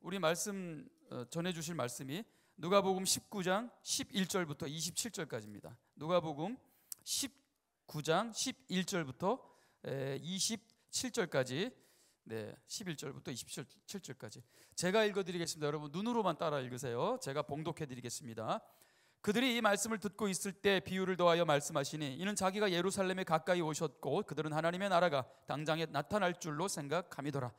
우리 말씀 전해 주실 말씀이 누가복음 19장 11절부터 27절까지입니다. 누가복음 19장 11절부터 27절까지, 11절부터 27절까지 제가 읽어드리겠습니다. 여러분 눈으로만 따라 읽으세요. 제가 봉독해드리겠습니다. 그들이 이 말씀을 듣고 있을 때 비유를 더하여 말씀하시니 이는 자기가 예루살렘에 가까이 오셨고 그들은 하나님의 나라가 당장에 나타날 줄로 생각함이더라.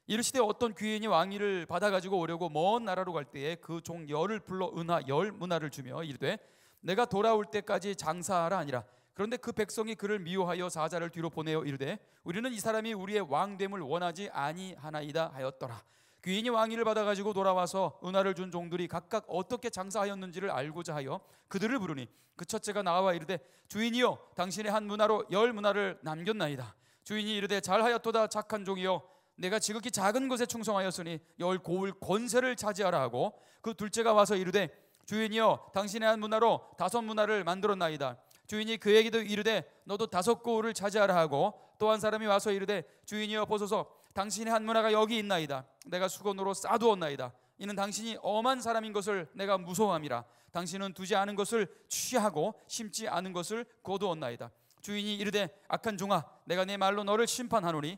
이르시되 어떤 귀인이 왕위를 받아가지고 오려고 먼 나라로 갈 때에 그 종 열을 불러 은하 10문화를 주며 이르되 내가 돌아올 때까지 장사하라 하니라. 그런데 그 백성이 그를 미워하여 사자를 뒤로 보내어 이르되 우리는 이 사람이 우리의 왕됨을 원하지 아니하나이다 하였더라. 귀인이 왕위를 받아가지고 돌아와서 은하를 준 종들이 각각 어떻게 장사하였는지를 알고자 하여 그들을 부르니 그 첫째가 나와 이르되 주인이여 당신의 한 문화로 10문화를 남겼나이다. 주인이 이르되 잘하였도다 착한 종이여 내가 지극히 작은 것에 충성하였으니 10 고을 권세를 차지하라 하고 그 둘째가 와서 이르되 주인이여 당신의 한 문화로 5 문화를 만들었나이다. 주인이 그에게도 이르되 너도 5 고을을 차지하라 하고 또 한 사람이 와서 이르되 주인이여 보소서 당신의 한 문화가 여기 있나이다. 내가 수건으로 싸두었나이다. 이는 당신이 엄한 사람인 것을 내가 무서워함이라. 당신은 두지 않은 것을 취하고 심지 않은 것을 거두었나이다. 주인이 이르되 악한 종아 내가 네 말로 너를 심판하노니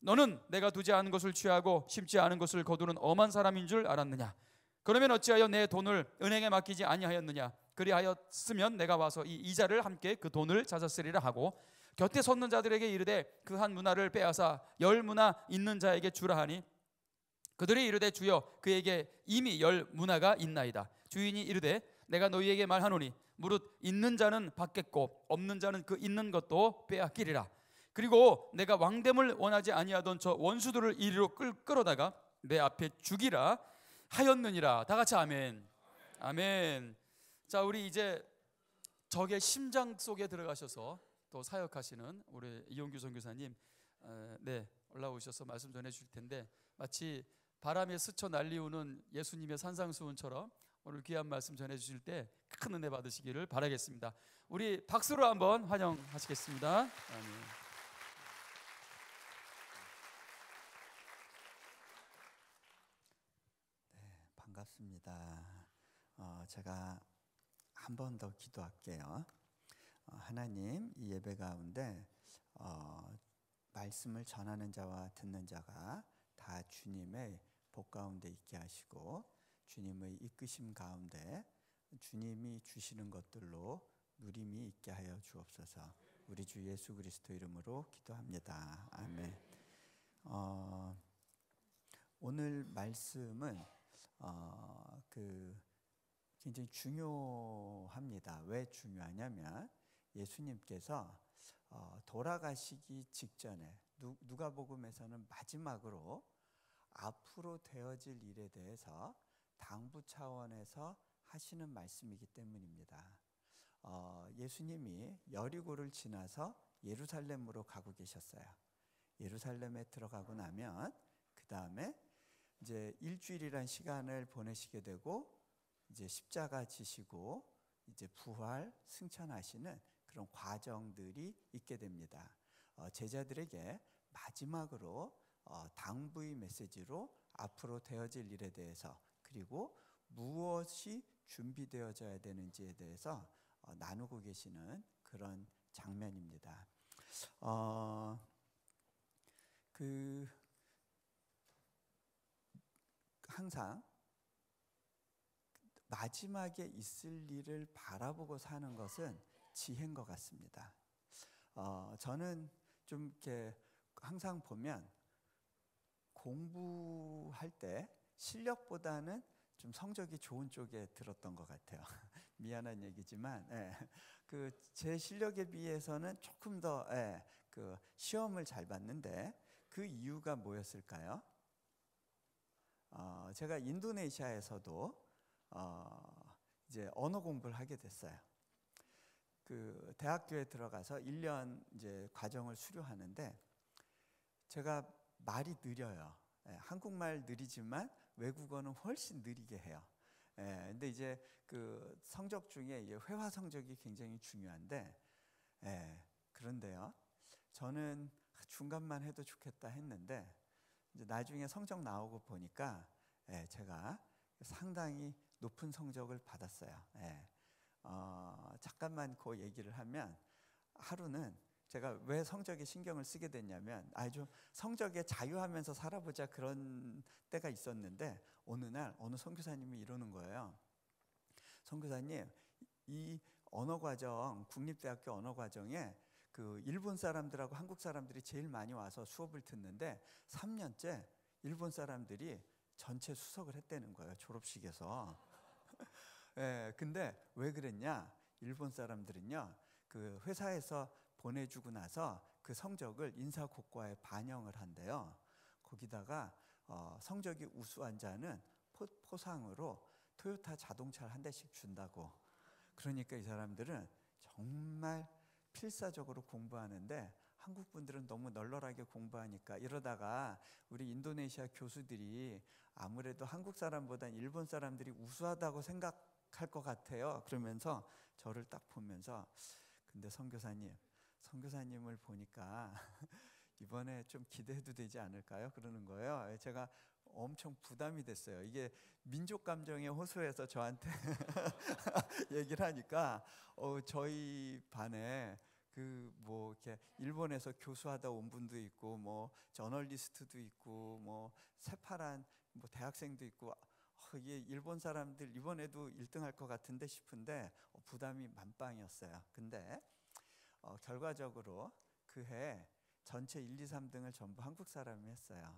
너는 내가 두지 않은 것을 취하고 심지 않은 것을 거두는 엄한 사람인 줄 알았느냐. 그러면 어찌하여 내 돈을 은행에 맡기지 아니하였느냐. 그리하였으면 내가 와서 이 이자를 함께 그 돈을 찾았으리라 하고 곁에 섰는 자들에게 이르되 그 한 문화를 빼앗아 10문화 있는 자에게 주라 하니 그들이 이르되 주여 그에게 이미 10문화가 있나이다. 주인이 이르되 내가 너희에게 말하노니 무릇 있는 자는 받겠고 없는 자는 그 있는 것도 빼앗기리라. 그리고 내가 왕됨을 원하지 아니하던 저 원수들을 이리로 끌어다가 내 앞에 죽이라 하였느니라. 다 같이 아멘. 아멘. 자, 우리 이제 적의 심장 속에 들어가셔서 또 사역하시는 우리 이용규 선교사님 올라오셔서 말씀 전해 주실 텐데 마치 바람에 스쳐 날리우는 예수님의 산상수훈처럼 오늘 귀한 말씀 전해 주실 때 큰 은혜 받으시기를 바라겠습니다. 우리 박수로 한번 환영하시겠습니다. 아멘. 반갑습니다. 제가 한 번 더 기도할게요. 하나님, 이 예배 가운데 말씀을 전하는 자와 듣는 자가 다 주님의 복 가운데 있게 하시고 주님의 이끄심 가운데 주님이 주시는 것들로 누림이 있게 하여 주옵소서. 우리 주 예수 그리스도 이름으로 기도합니다. 아멘. 오늘 말씀은 굉장히 중요합니다. 왜 중요하냐면 예수님께서 돌아가시기 직전에 누가복음에서는 마지막으로 앞으로 되어질 일에 대해서 당부 차원에서 하시는 말씀이기 때문입니다. 예수님이 여리고를 지나서 예루살렘으로 가고 계셨어요. 예루살렘에 들어가고 나면 그 다음에 이제 일주일이란 시간을 보내시게 되고 이제 십자가 지시고 이제 부활 승천하시는 그런 과정들이 있게 됩니다. 제자들에게 마지막으로 당부의 메시지로 앞으로 되어질 일에 대해서 그리고 무엇이 준비되어져야 되는지에 대해서 나누고 계시는 그런 장면입니다. 항상 마지막에 있을 일을 바라보고 사는 것은 지혜인 것 같습니다. 저는 좀 이렇게 항상 보면 공부할 때 실력보다는 좀 성적이 좋은 쪽에 들었던 것 같아요. 미안한 얘기지만 제 실력에 비해서는 조금 더 시험을 잘 봤는데 그 이유가 뭐였을까요? 제가 인도네시아에서도 이제 언어 공부를 하게 됐어요. 그 대학교에 들어가서 1년 이제 과정을 수료하는데 제가 말이 느려요. 한국말 느리지만 외국어는 훨씬 느리게 해요. 근데 이제 그 성적 중에 이제 회화 성적이 굉장히 중요한데 그런데요. 저는 중간만 해도 좋겠다 했는데 이제 나중에 성적 나오고 보니까 제가 상당히 높은 성적을 받았어요. 잠깐만 그 얘기를 하면, 하루는 제가 왜 성적에 신경을 쓰게 됐냐면 아주 성적에 자유하면서 살아보자 그런 때가 있었는데, 어느 날 어느 선교사님이 이러는 거예요. 선교사님, 이 언어과정, 국립대학교 언어과정에 그 일본 사람들하고 한국 사람들이 제일 많이 와서 수업을 듣는데 3년째 일본 사람들이 전체 수석을 했다는 거예요, 졸업식에서. 근데 왜 그랬냐? 일본 사람들은요, 그 회사에서 보내주고 나서 그 성적을 인사고과에 반영을 한대요. 거기다가 성적이 우수한 자는 포상으로 토요타 자동차를 한 대씩 준다고. 그러니까 이 사람들은 정말 필사적으로 공부하는데, 한국 분들은 너무 널널하게 공부하니까, 이러다가 우리 인도네시아 교수들이 아무래도 한국 사람보단 일본 사람들이 우수하다고 생각할 것 같아요. 그러면서 저를 딱 보면서, 근데 선교사님을 보니까 이번에 좀 기대해도 되지 않을까요? 그러는 거예요. 제가 엄청 부담이 됐어요. 이게 민족 감정에 호소해서 저한테 얘기를 하니까, 저희 반에 그 뭐 이렇게 일본에서 교수하다 온 분도 있고, 뭐 저널리스트도 있고, 뭐 새파란 뭐 대학생도 있고, 이게 일본 사람들 이번에도 1등 할 것 같은데 싶은데 부담이 만빵이었어요. 근데 결과적으로 그 해 전체 1, 2, 3등을 전부 한국 사람이 했어요.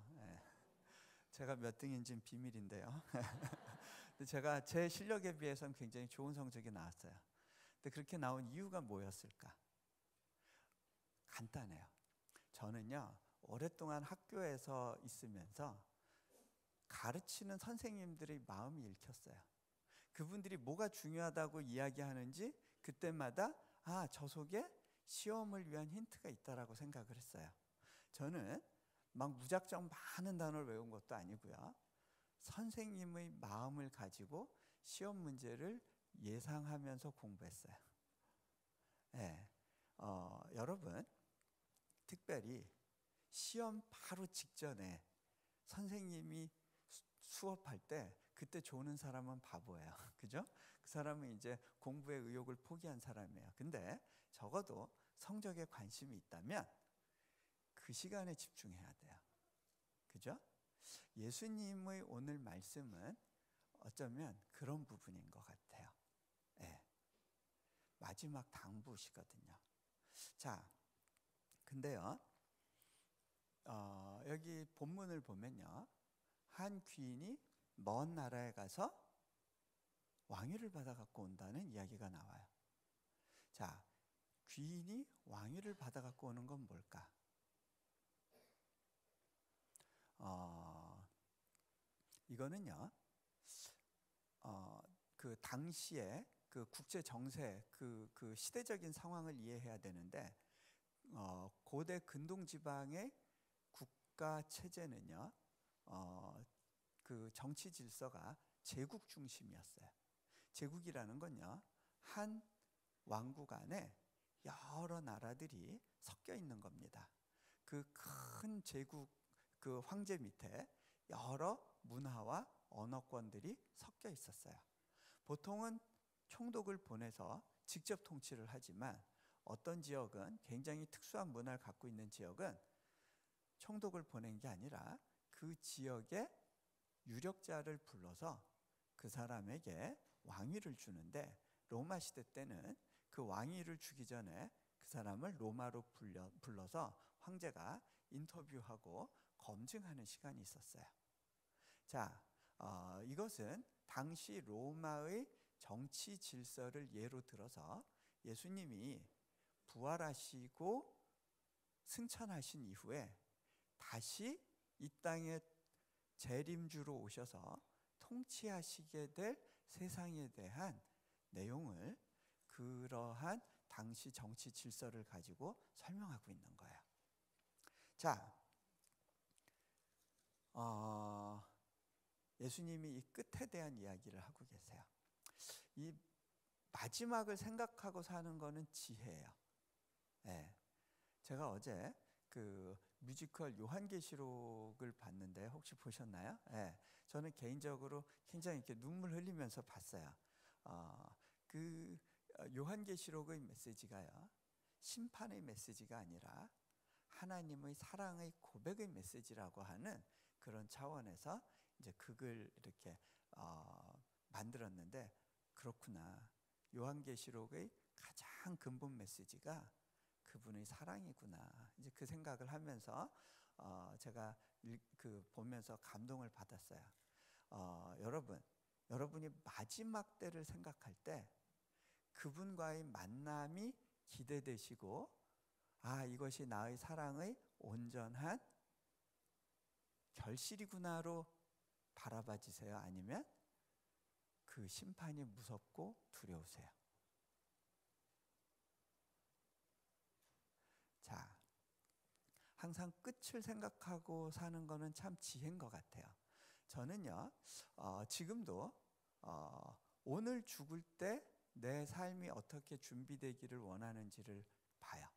제가 몇 등인지는 비밀인데요. 근데 제가 제 실력에 비해서는 굉장히 좋은 성적이 나왔어요. 근데 그렇게 나온 이유가 뭐였을까? 간단해요. 저는요, 오랫동안 학교에서 있으면서 가르치는 선생님들의 마음이 읽혔어요. 그분들이 뭐가 중요하다고 이야기하는지 그때마다 저 속에 시험을 위한 힌트가 있다라고 생각을 했어요. 저는 막 무작정 많은 단어를 외운 것도 아니고요, 선생님의 마음을 가지고 시험 문제를 예상하면서 공부했어요. 여러분, 특별히 시험 바로 직전에 선생님이 수업할 때 그때 조는 사람은 바보예요. 그죠? 그 사람은 이제 공부의 의욕을 포기한 사람이에요. 근데 적어도 성적에 관심이 있다면 그 시간에 집중해야 돼요. 그죠? 예수님의 오늘 말씀은 어쩌면 그런 부분인 것 같아요. 마지막 당부시거든요. 자, 근데요, 여기 본문을 보면요, 한 귀인이 먼 나라에 가서 왕위를 받아 갖고 온다는 이야기가 나와요. 자, 귀인이 왕위를 받아 갖고 오는 건 뭘까? 이거는요, 그 당시에 그 국제 정세, 그 시대적인 상황을 이해해야 되는데, 고대 근동 지방의 국가 체제는요, 그 정치 질서가 제국 중심이었어요. 제국이라는 건요, 한 왕국 안에 여러 나라들이 섞여 있는 겁니다. 그 큰 제국, 그 황제 밑에 여러 문화와 언어권들이 섞여 있었어요. 보통은 총독을 보내서 직접 통치를 하지만, 어떤 지역은, 굉장히 특수한 문화를 갖고 있는 지역은 총독을 보낸 게 아니라 그 지역의 유력자를 불러서 그 사람에게 왕위를 주는데, 로마 시대 때는 그 왕위를 주기 전에 그 사람을 로마로 불러서 황제가 인터뷰하고 검증하는 시간이 있었어요. 자, 이것은 당시 로마의 정치 질서를 예로 들어서 예수님이 부활하시고 승천하신 이후에 다시 이 땅에 재림주로 오셔서 통치하시게 될 세상에 대한 내용을, 그러한 당시 정치 질서를 가지고 설명하고 있는 거예요. 자, 예수님이 이 끝에 대한 이야기를 하고 계세요. 이 마지막을 생각하고 사는 거는 지혜예요. 제가 어제 그 뮤지컬 요한계시록을 봤는데 혹시 보셨나요? 네, 저는 개인적으로 굉장히 이렇게 눈물 흘리면서 봤어요. 그 요한계시록의 메시지가요, 심판의 메시지가 아니라 하나님의 사랑의 고백의 메시지라고 하는 그런 차원에서 이제 극을 이렇게 만들었는데, 그렇구나, 요한계시록의 가장 근본 메시지가 그분의 사랑이구나, 이제 그 생각을 하면서 제가 보면서 감동을 받았어요. 여러분이 마지막 때를 생각할 때 그분과의 만남이 기대되시고, 이것이 나의 사랑의 온전한 결실이구나로 바라봐지세요? 아니면 그 심판이 무섭고 두려우세요? 자, 항상 끝을 생각하고 사는 거는 참 지혜인 것 같아요. 저는요, 지금도 오늘 죽을 때 내 삶이 어떻게 준비되기를 원하는지를 봐요.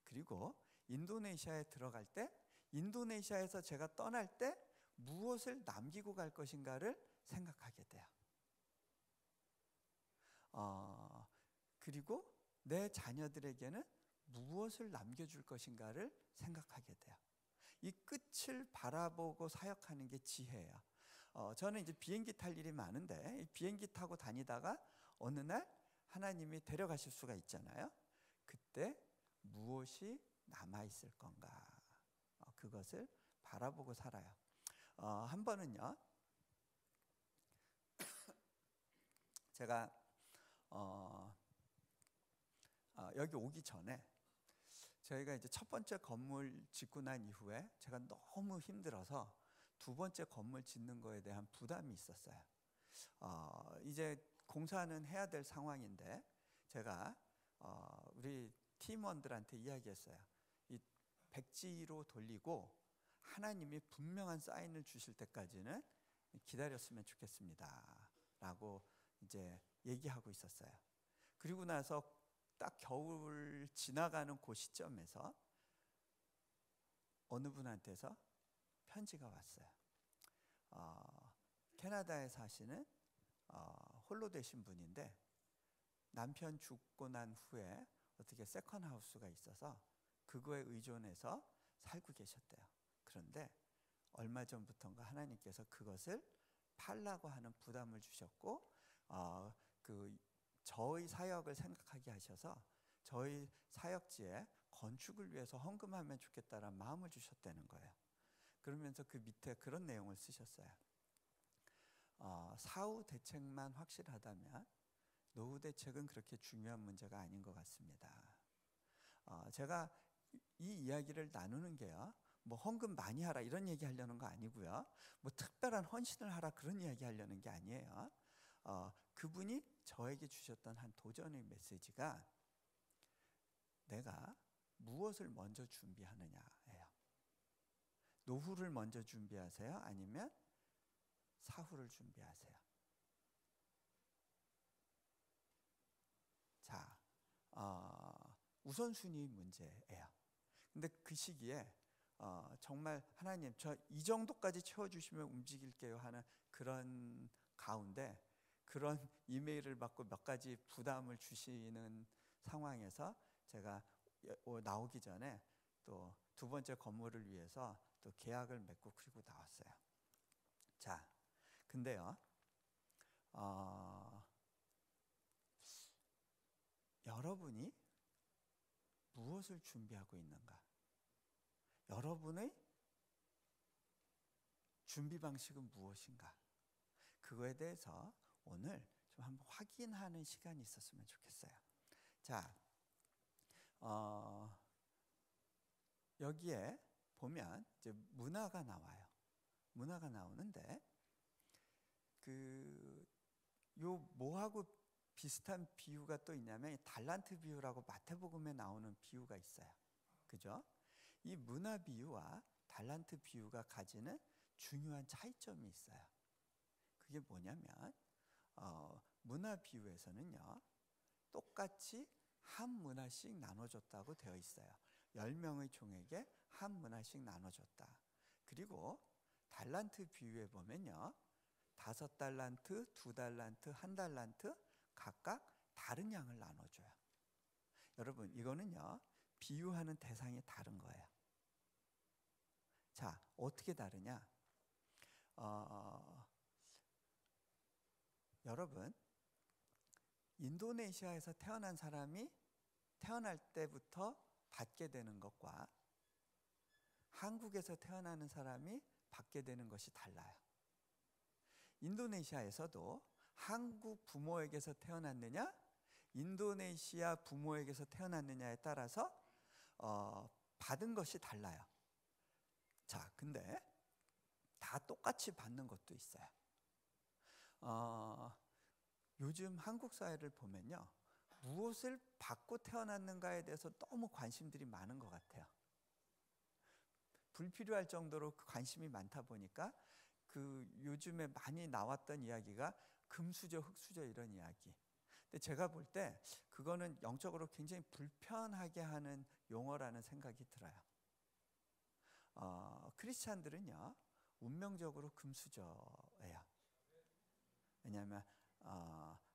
그리고 인도네시아에 들어갈 때, 인도네시아에서 제가 떠날 때 무엇을 남기고 갈 것인가를 생각하게 돼요. 그리고 내 자녀들에게는 무엇을 남겨줄 것인가를 생각하게 돼요. 이 끝을 바라보고 사역하는 게 지혜예요. 저는 이제 비행기 탈 일이 많은데, 비행기 타고 다니다가 어느 날 하나님이 데려가실 수가 있잖아요. 그때 무엇이 남아있을 건가, 그것을 바라보고 살아요. 한 번은요, 제가 여기 오기 전에 저희가 이제 첫 번째 건물 짓고 난 이후에 제가 너무 힘들어서 두 번째 건물 짓는 거에 대한 부담이 있었어요. 이제 공사는 해야 될 상황인데, 제가 우리 팀원들한테 이야기했어요. 이 백지로 돌리고 하나님이 분명한 사인을 주실 때까지는 기다렸으면 좋겠습니다 라고 이제 얘기하고 있었어요. 그리고 나서 딱 겨울 지나가는 그 시점에서 어느 분한테서 편지가 왔어요. 캐나다에 사시는 홀로 되신 분인데, 남편 죽고 난 후에 어떻게 세컨하우스가 있어서 그거에 의존해서 살고 계셨대요. 그런데 얼마 전부터인가 하나님께서 그것을 팔라고 하는 부담을 주셨고, 저희 사역을 생각하게 하셔서 저희 사역지에 건축을 위해서 헌금하면 좋겠다라는 마음을 주셨다는 거예요. 그러면서 그 밑에 그런 내용을 쓰셨어요. 사후 대책만 확실하다면 노후 대책은 그렇게 중요한 문제가 아닌 것 같습니다. 제가 이 이야기를 나누는 게요, 뭐 헌금 많이 하라 이런 얘기 하려는 거 아니고요, 뭐 특별한 헌신을 하라 그런 이야기 하려는 게 아니에요. 그분이 저에게 주셨던 한 도전의 메시지가 내가 무엇을 먼저 준비하느냐예요. 노후를 먼저 준비하세요? 아니면 사후를 준비하세요? 자, 우선순위 문제예요. 근데 그 시기에 정말 하나님 저 이 정도까지 채워주시면 움직일게요 하는 그런 가운데, 그런 이메일을 받고 몇 가지 부담을 주시는 상황에서 제가 나오기 전에 또 두 번째 건물을 위해서 또 계약을 맺고 그리고 나왔어요. 자, 근데요, 여러분이 무엇을 준비하고 있는가? 여러분의 준비 방식은 무엇인가? 그거에 대해서 오늘 좀 한번 확인하는 시간이 있었으면 좋겠어요. 자, 여기에 보면 이제 문화가 나와요. 문화가 나오는데 요 뭐하고 비슷한 비유가 또 있냐면 달란트 비유라고 마태복음에 나오는 비유가 있어요. 그죠? 이 문화 비유와 달란트 비유가 가지는 중요한 차이점이 있어요. 그게 뭐냐면 문화 비유에서는요, 똑같이 한 문화씩 나눠줬다고 되어 있어요. 10명의 종에게 한 문화씩 나눠줬다. 그리고 달란트 비유에 보면요, 5달란트, 2달란트, 1달란트 각각 다른 양을 나눠줘요. 여러분, 이거는요, 비유하는 대상이 다른 거예요. 자, 어떻게 다르냐? 여러분, 인도네시아에서 태어난 사람이 태어날 때부터 받게 되는 것과 한국에서 태어나는 사람이 받게 되는 것이 달라요. 인도네시아에서도 한국 부모에게서 태어났느냐, 인도네시아 부모에게서 태어났느냐에 따라서 받은 것이 달라요. 자, 근데 다 똑같이 받는 것도 있어요. 요즘 한국 사회를 보면요, 무엇을 받고 태어났는가에 대해서 너무 관심들이 많은 것 같아요. 불필요할 정도로 관심이 많다 보니까 그 요즘에 많이 나왔던 이야기가 금수저, 흙수저 이런 이야기. 근데 제가 볼 때 그거는 영적으로 굉장히 불편하게 하는 용어라는 생각이 들어요. 크리스찬들은요, 운명적으로 금수저예요. 왜냐하면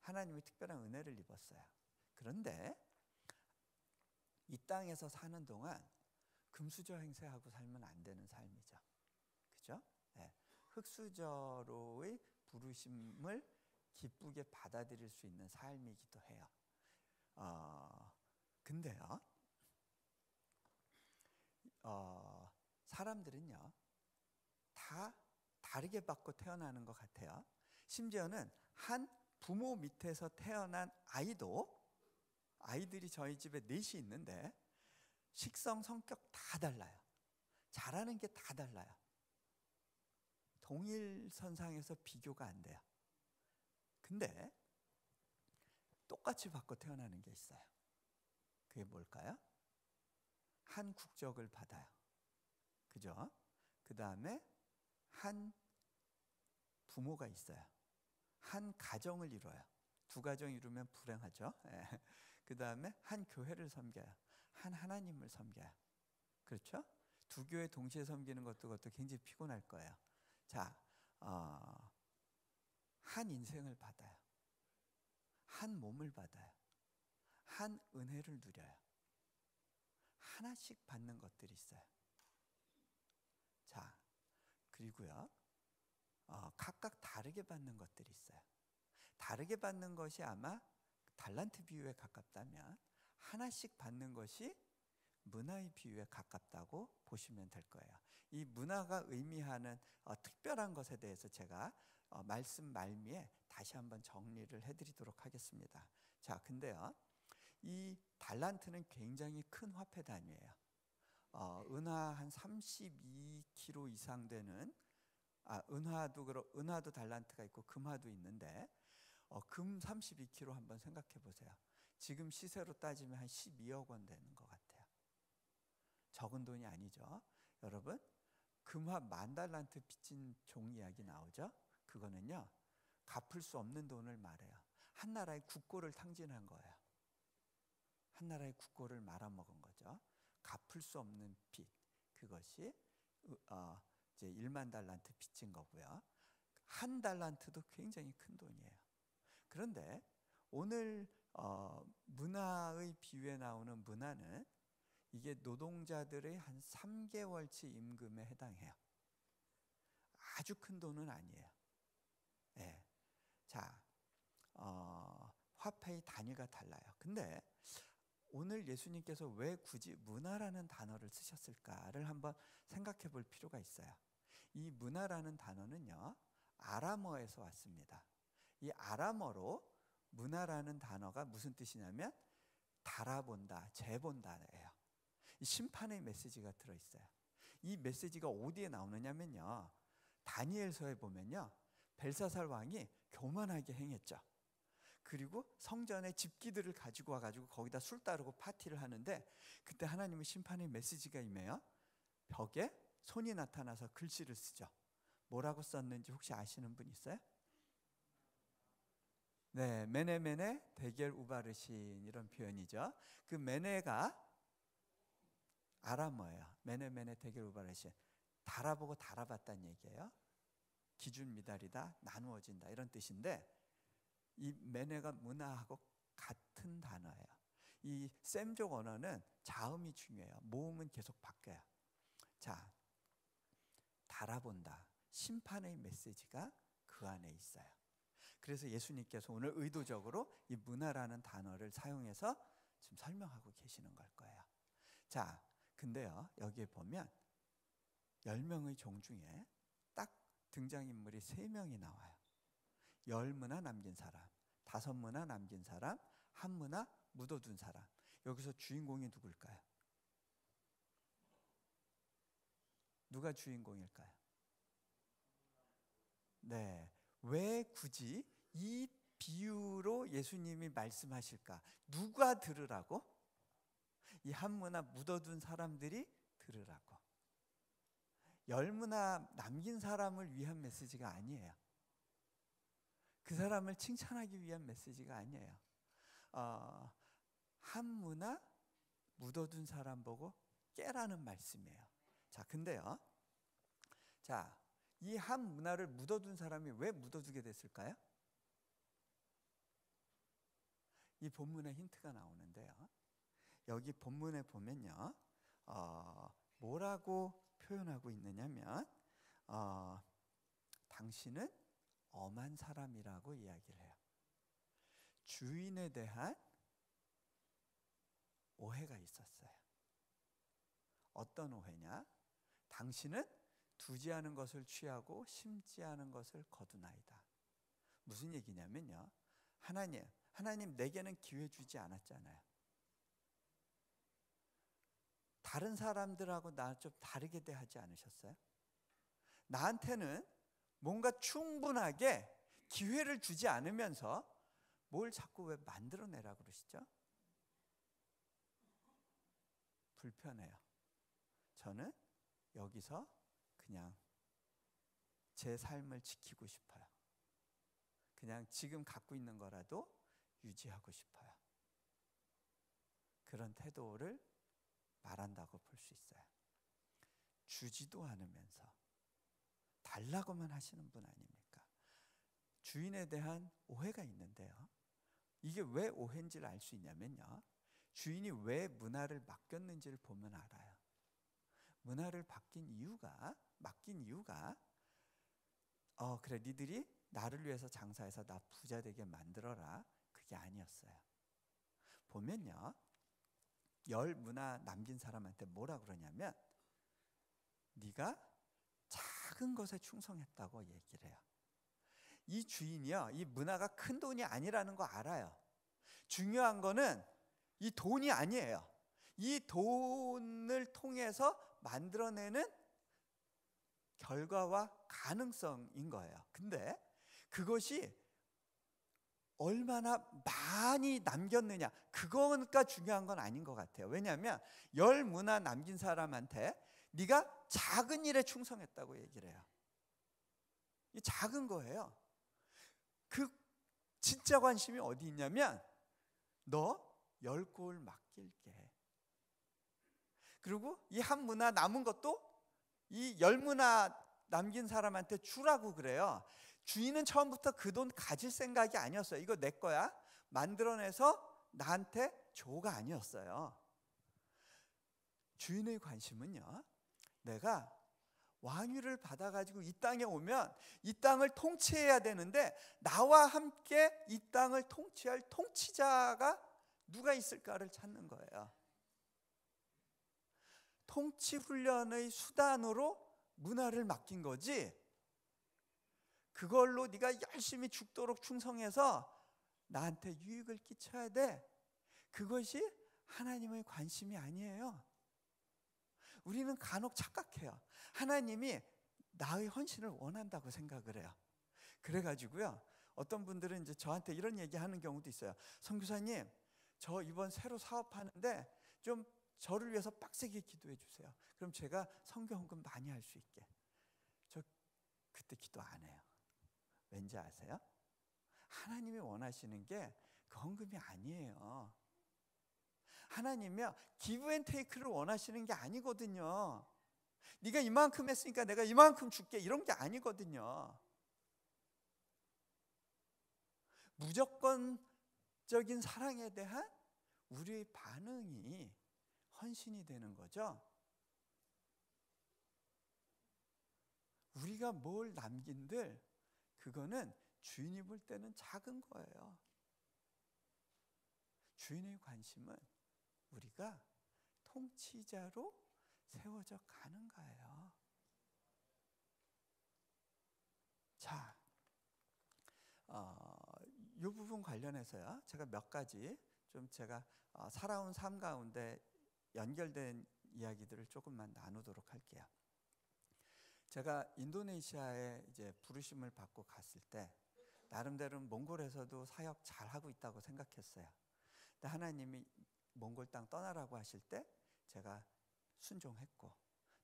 하나님이 특별한 은혜를 입었어요. 그런데 이 땅에서 사는 동안 금수저 행세하고 살면 안 되는 삶이죠. 그죠? 네. 흙수저로의 부르심을 기쁘게 받아들일 수 있는 삶이기도 해요. 근데요, 사람들은요, 다 다르게 받고 태어나는 것 같아요. 심지어는 한 부모 밑에서 태어난 아이들이 저희 집에 넷이 있는데 식성, 성격 다 달라요. 잘하는 게 다 달라요. 동일선상에서 비교가 안 돼요. 근데 똑같이 받고 태어나는 게 있어요. 그게 뭘까요? 한 국적을 받아요. 그죠? 그 다음에 한 부모가 있어요. 한 가정을 이뤄요. 2가정 이루면 불행하죠. 그 다음에 한 교회를 섬겨요. 한 하나님을 섬겨요. 그렇죠? 2교회 동시에 섬기는 그것도 굉장히 피곤할 거예요. 자, 한 인생을 받아요. 한 몸을 받아요. 한 은혜를 누려요. 하나씩 받는 것들이 있어요. 자, 그리고요, 각각 다르게 받는 것들이 있어요. 다르게 받는 것이 아마 달란트 비유에 가깝다면 하나씩 받는 것이 문화의 비유에 가깝다고 보시면 될 거예요. 이 문화가 의미하는 특별한 것에 대해서 제가 말씀 말미에 다시 한번 정리를 해드리도록 하겠습니다. 자, 근데요, 이 달란트는 굉장히 큰 화폐 단위예요. 은화 한 32kg 이상 되는, 은화도 달란트가 있고 금화도 있는데, 금 32kg 한번 생각해 보세요. 지금 시세로 따지면 한 12억 원 되는 것 같아요. 적은 돈이 아니죠. 여러분, 금화 10,000달란트 빚진 종 이야기 나오죠. 그거는요, 갚을 수 없는 돈을 말해요. 한 나라의 국고를 탕진한 거예요. 한 나라의 국고를 말아먹은 거죠. 갚을 수 없는 빚, 그것이 이제 10,000달란트 빚진 거고요. 1달란트도 굉장히 큰 돈이에요. 그런데 오늘 문화의 비유에 나오는 문화는 이게 노동자들의 한 3개월치 임금에 해당해요. 아주 큰 돈은 아니에요. 네. 자, 화폐의 단위가 달라요. 근데 오늘 예수님께서 왜 굳이 문화라는 단어를 쓰셨을까를 한번 생각해 볼 필요가 있어요. 이 문화라는 단어는요, 아람어에서 왔습니다. 이 아람어로 문화라는 단어가 무슨 뜻이냐면 달아본다, 재본다예요. 이 심판의 메시지가 들어있어요. 이 메시지가 어디에 나오느냐면요, 다니엘서에 보면요, 벨사살 왕이 교만하게 행했죠. 그리고 성전에 집기들을 가지고 와가지고 거기다 술 따르고 파티를 하는데, 그때 하나님의 심판의 메시지가 임해요. 벽에 손이 나타나서 글씨를 쓰죠. 뭐라고 썼는지 혹시 아시는 분 있어요? 네, 메네메네 데겔 우바르신 이런 표현이죠. 그 메네가 아람어예요. 메네메네 데게르바르시, 달아보고 달아봤다는 얘기예요. 기준 미달이다, 나누어진다 이런 뜻인데, 이 메네가 문화하고 같은 단어예요. 이 셈족 언어는 자음이 중요해요. 모음은 계속 바뀌어요. 자, 달아본다, 심판의 메시지가 그 안에 있어요. 그래서 예수님께서 오늘 의도적으로 이 문화라는 단어를 사용해서 지금 설명하고 계시는 걸 거예요. 자, 근데요, 여기에 보면 10명의 종 중에 딱 등장인물이 3명이 나와요. 10문화 남긴 사람, 5문화 남긴 사람, 1문화 묻어둔 사람. 여기서 주인공이 누굴까요? 누가 주인공일까요? 네, 왜 굳이 이 비유로 예수님이 말씀하실까? 누가 들으라고? 이 1문화 묻어둔 사람들이 들으라고. 10문화 남긴 사람을 위한 메시지가 아니에요. 그 사람을 칭찬하기 위한 메시지가 아니에요. 1문화 묻어둔 사람 보고 깨라는 말씀이에요. 자, 근데요, 자, 이 1문화를 묻어둔 사람이 왜 묻어두게 됐을까요? 이 본문에 힌트가 나오는데요, 여기 본문에 보면요, 뭐라고 표현하고 있느냐면, 당신은 엄한 사람이라고 이야기를 해요. 주인에 대한 오해가 있었어요. 어떤 오해냐? 당신은 두지 않은 것을 취하고 심지 않은 것을 거두나이다. 무슨 얘기냐면요, 하나님 내게는 기회 주지 않았잖아요. 다른 사람들하고 나 좀 다르게 대하지 않으셨어요? 나한테는 뭔가 충분하게 기회를 주지 않으면서 뭘 자꾸 왜 만들어내라 그러시죠? 불편해요. 저는 여기서 그냥 제 삶을 지키고 싶어요. 그냥 지금 갖고 있는 거라도 유지하고 싶어요. 그런 태도를 말한다고 볼 수 있어요. 주지도 않으면서 달라고만 하시는 분 아닙니까? 주인에 대한 오해가 있는데요, 이게 왜 오해인지를 알 수 있냐면요, 주인이 왜 문화를 맡겼는지를 보면 알아요. 문화를 맡긴 이유가 그래, 니들이 나를 위해서 장사해서 나 부자 되게 만들어라, 그게 아니었어요. 보면요, 10문화 남긴 사람한테 뭐라 그러냐면, 네가 작은 것에 충성했다고 얘기를 해요. 이 주인이요, 이 문화가 큰 돈이 아니라는 거 알아요. 중요한 거는 이 돈이 아니에요. 이 돈을 통해서 만들어내는 결과와 가능성인 거예요. 근데 그것이 얼마나 많이 남겼느냐, 그거가 중요한 건 아닌 것 같아요. 왜냐하면 10문화 남긴 사람한테 네가 작은 일에 충성했다고 얘기를 해요. 이 작은 거예요. 그 진짜 관심이 어디 있냐면, 너 10골 맡길게. 그리고 이 1문화 남은 것도 이 10문화 남긴 사람한테 주라고 그래요. 주인은 처음부터 그 돈 가질 생각이 아니었어요. 이거 내 거야, 만들어내서 나한테 줘가 아니었어요. 주인의 관심은요, 내가 왕위를 받아가지고 이 땅에 오면 이 땅을 통치해야 되는데, 나와 함께 이 땅을 통치할 통치자가 누가 있을까를 찾는 거예요. 통치 훈련의 수단으로 문화를 맡긴 거지, 그걸로 네가 열심히 죽도록 충성해서 나한테 유익을 끼쳐야 돼, 그것이 하나님의 관심이 아니에요. 우리는 간혹 착각해요. 하나님이 나의 헌신을 원한다고 생각을 해요. 그래가지고요, 어떤 분들은 이제 저한테 이런 얘기하는 경우도 있어요. 선교사님, 저 이번 새로 사업하는데 좀 저를 위해서 빡세게 기도해 주세요. 그럼 제가 선교 헌금 많이 할 수 있게. 저 그때 기도 안 해요. 왠지 아세요? 하나님이 원하시는 게 그 헌금이 아니에요. 하나님이요, 기브 앤 테이크를 원하시는 게 아니거든요. 네가 이만큼 했으니까 내가 이만큼 줄게, 이런 게 아니거든요. 무조건적인 사랑에 대한 우리의 반응이 헌신이 되는 거죠. 우리가 뭘 남긴들 그거는 주인이 볼 때는 작은 거예요. 주인의 관심은 우리가 통치자로 세워져 가는 거예요. 자, 이 부분 관련해서요, 제가 몇 가지 좀 제가 살아온 삶 가운데 연결된 이야기들을 조금만 나누도록 할게요. 제가 인도네시아에 이제 부르심을 받고 갔을 때 나름대로 몽골에서도 사역 잘 하고 있다고 생각했어요. 근데 하나님이 몽골 땅 떠나라고 하실 때 제가 순종했고,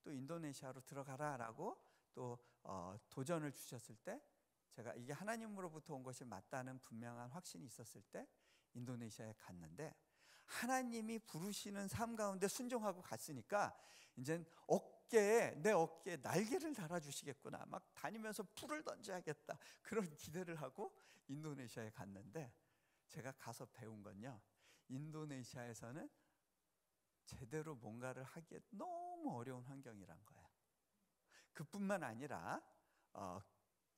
또 인도네시아로 들어가라라고 또 도전을 주셨을 때 제가 이게 하나님으로부터 온 것이 맞다는 분명한 확신이 있었을 때 인도네시아에 갔는데, 하나님이 부르시는 삶 가운데 순종하고 갔으니까 이제 내 어깨에 날개를 달아주시겠구나, 막 다니면서 불을 던져야겠다, 그런 기대를 하고 인도네시아에 갔는데, 제가 가서 배운 건요, 인도네시아에서는 제대로 뭔가를 하기에 너무 어려운 환경이란 거예요. 그뿐만 아니라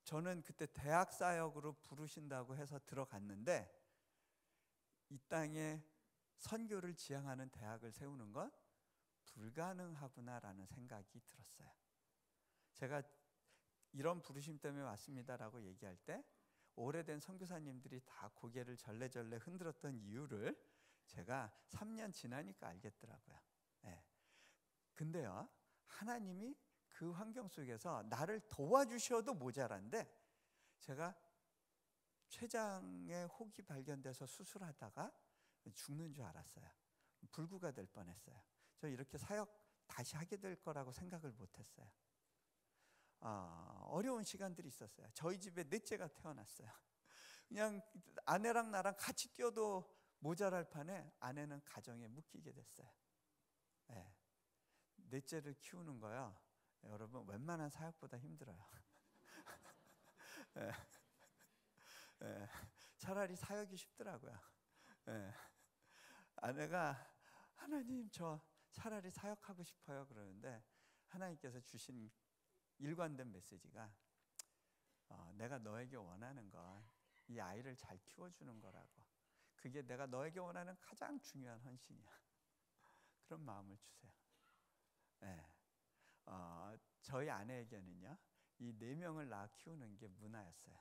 저는 그때 대학 사역으로 부르신다고 해서 들어갔는데, 이 땅에 선교를 지향하는 대학을 세우는 건 불가능하구나라는 생각이 들었어요. 제가 이런 부르심 때문에 왔습니다라고 얘기할 때 오래된 선교사님들이 다 고개를 절레절레 흔들었던 이유를 제가 3년 지나니까 알겠더라고요. 네. 근데요, 하나님이 그 환경 속에서 나를 도와주셔도 모자란데, 제가 췌장에 혹이 발견돼서 수술하다가 죽는 줄 알았어요. 불구가 될 뻔했어요. 저 이렇게 사역 다시 하게 될 거라고 생각을 못했어요. 어려운 시간들이 있었어요. 저희 집에 넷째가 태어났어요. 그냥 아내랑 나랑 같이 뛰어도 모자랄 판에 아내는 가정에 묶이게 됐어요. 네. 넷째를 키우는 거요, 여러분, 웬만한 사역보다 힘들어요. 네. 네. 차라리 사역이 쉽더라고요. 네. 아내가 하나님, 저 차라리 사역하고 싶어요 그러는데, 하나님께서 주신 일관된 메시지가 내가 너에게 원하는 건 이 아이를 잘 키워주는 거라고. 그게 내가 너에게 원하는 가장 중요한 헌신이야. 그런 마음을 주세요. 네. 저희 아내에게는요, 이 4명을 낳아 키우는 게 문화였어요.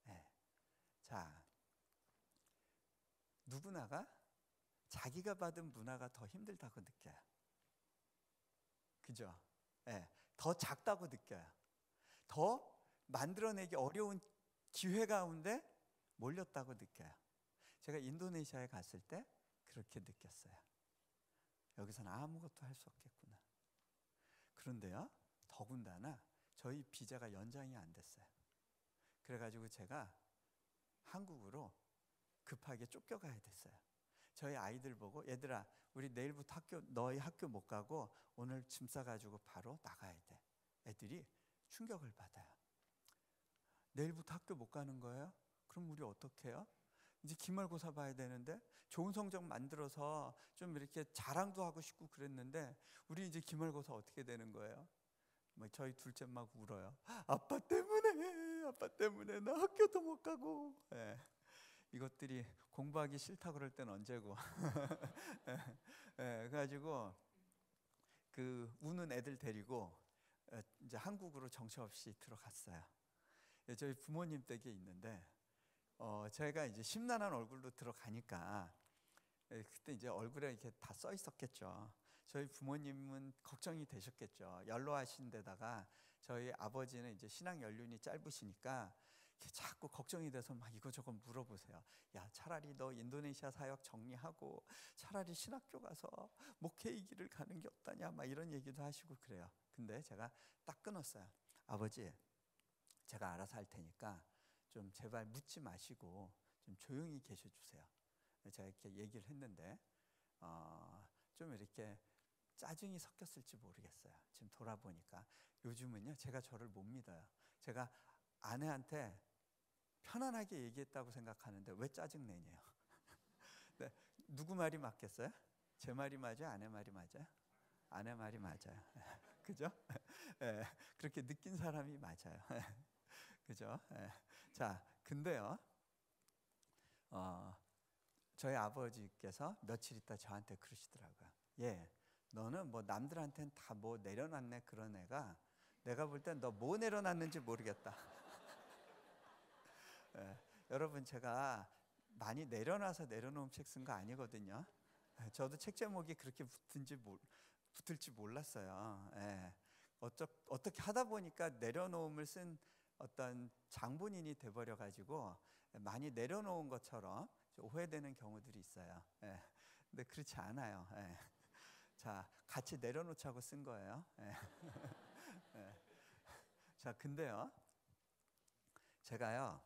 네. 자, 누구나가 자기가 받은 문화가 더 힘들다고 느껴요. 그죠? 네. 더 작다고 느껴요. 더 만들어내기 어려운 기회 가운데 몰렸다고 느껴요. 제가 인도네시아에 갔을 때 그렇게 느꼈어요. 여기서는 아무것도 할 수 없겠구나. 그런데요, 더군다나 저희 비자가 연장이 안 됐어요. 그래가지고 제가 한국으로 급하게 쫓겨가야 됐어요. 저희 아이들 보고, 얘들아, 우리 내일부터 너희 학교 못 가고 오늘 짐 싸가지고 바로 나가야 돼. 애들이 충격을 받아요. 내일부터 학교 못 가는 거예요? 그럼 우리 어떻게 해요? 이제 기말고사 봐야 되는데, 좋은 성적 만들어서 좀 이렇게 자랑도 하고 싶고 그랬는데, 우리 이제 기말고사 어떻게 되는 거예요? 저희 둘째 막 울어요. 아빠 때문에 나 학교도 못 가고. 네. 이것들이 공부하기 싫다 그럴 땐 언제고. 네, 그래가지고 그 우는 애들 데리고 이제 한국으로 정처 없이 들어갔어요. 저희 부모님 댁에 있는데, 제가 이제 심란한 얼굴로 들어가니까 그때 이제 얼굴에 이렇게 다 써 있었겠죠. 저희 부모님은 걱정이 되셨겠죠. 연로하신 데다가 저희 아버지는 이제 신앙 연륜이 짧으시니까 자꾸 걱정이 돼서 막 이거저거 물어보세요. 야, 차라리 너 인도네시아 사역 정리하고 차라리 신학교 가서 목회의 길을 가는 게 어떠냐, 막 이런 얘기도 하시고 그래요. 근데 제가 딱 끊었어요. 아버지, 제가 알아서 할 테니까 좀 제발 묻지 마시고 좀 조용히 계셔 주세요. 제가 이렇게 얘기를 했는데 좀 이렇게 짜증이 섞였을지 모르겠어요. 지금 돌아보니까 요즘은요 제가 저를 못 믿어요. 제가 아내한테 편안하게 얘기했다고 생각하는데 왜 짜증내냐요. 네, 누구 말이 맞겠어요? 제 말이 맞아요? 아내 말이 맞아요? 아내 말이 맞아요. 그죠? 네, 그렇게 느낀 사람이 맞아요. 그죠? 네. 자, 근데요 저희 아버지께서 며칠 있다 저한테 그러시더라고요. 너는 뭐 남들한테는 다 뭐 내려놨네 그런 애가 내가 볼 땐 너 뭐 내려놨는지 모르겠다. 여러분 제가 많이 내려놔서 내려놓은 책 쓴 거 아니거든요. 저도 책 제목이 그렇게 붙을지 몰랐어요. 어떻게 하다 보니까 내려놓음을 쓴 어떤 장본인이 돼버려 가지고 많이 내려놓은 것처럼 오해되는 경우들이 있어요. 근데 그렇지 않아요. 자, 같이 내려놓자고 쓴 거예요. 자, 근데요, 제가요,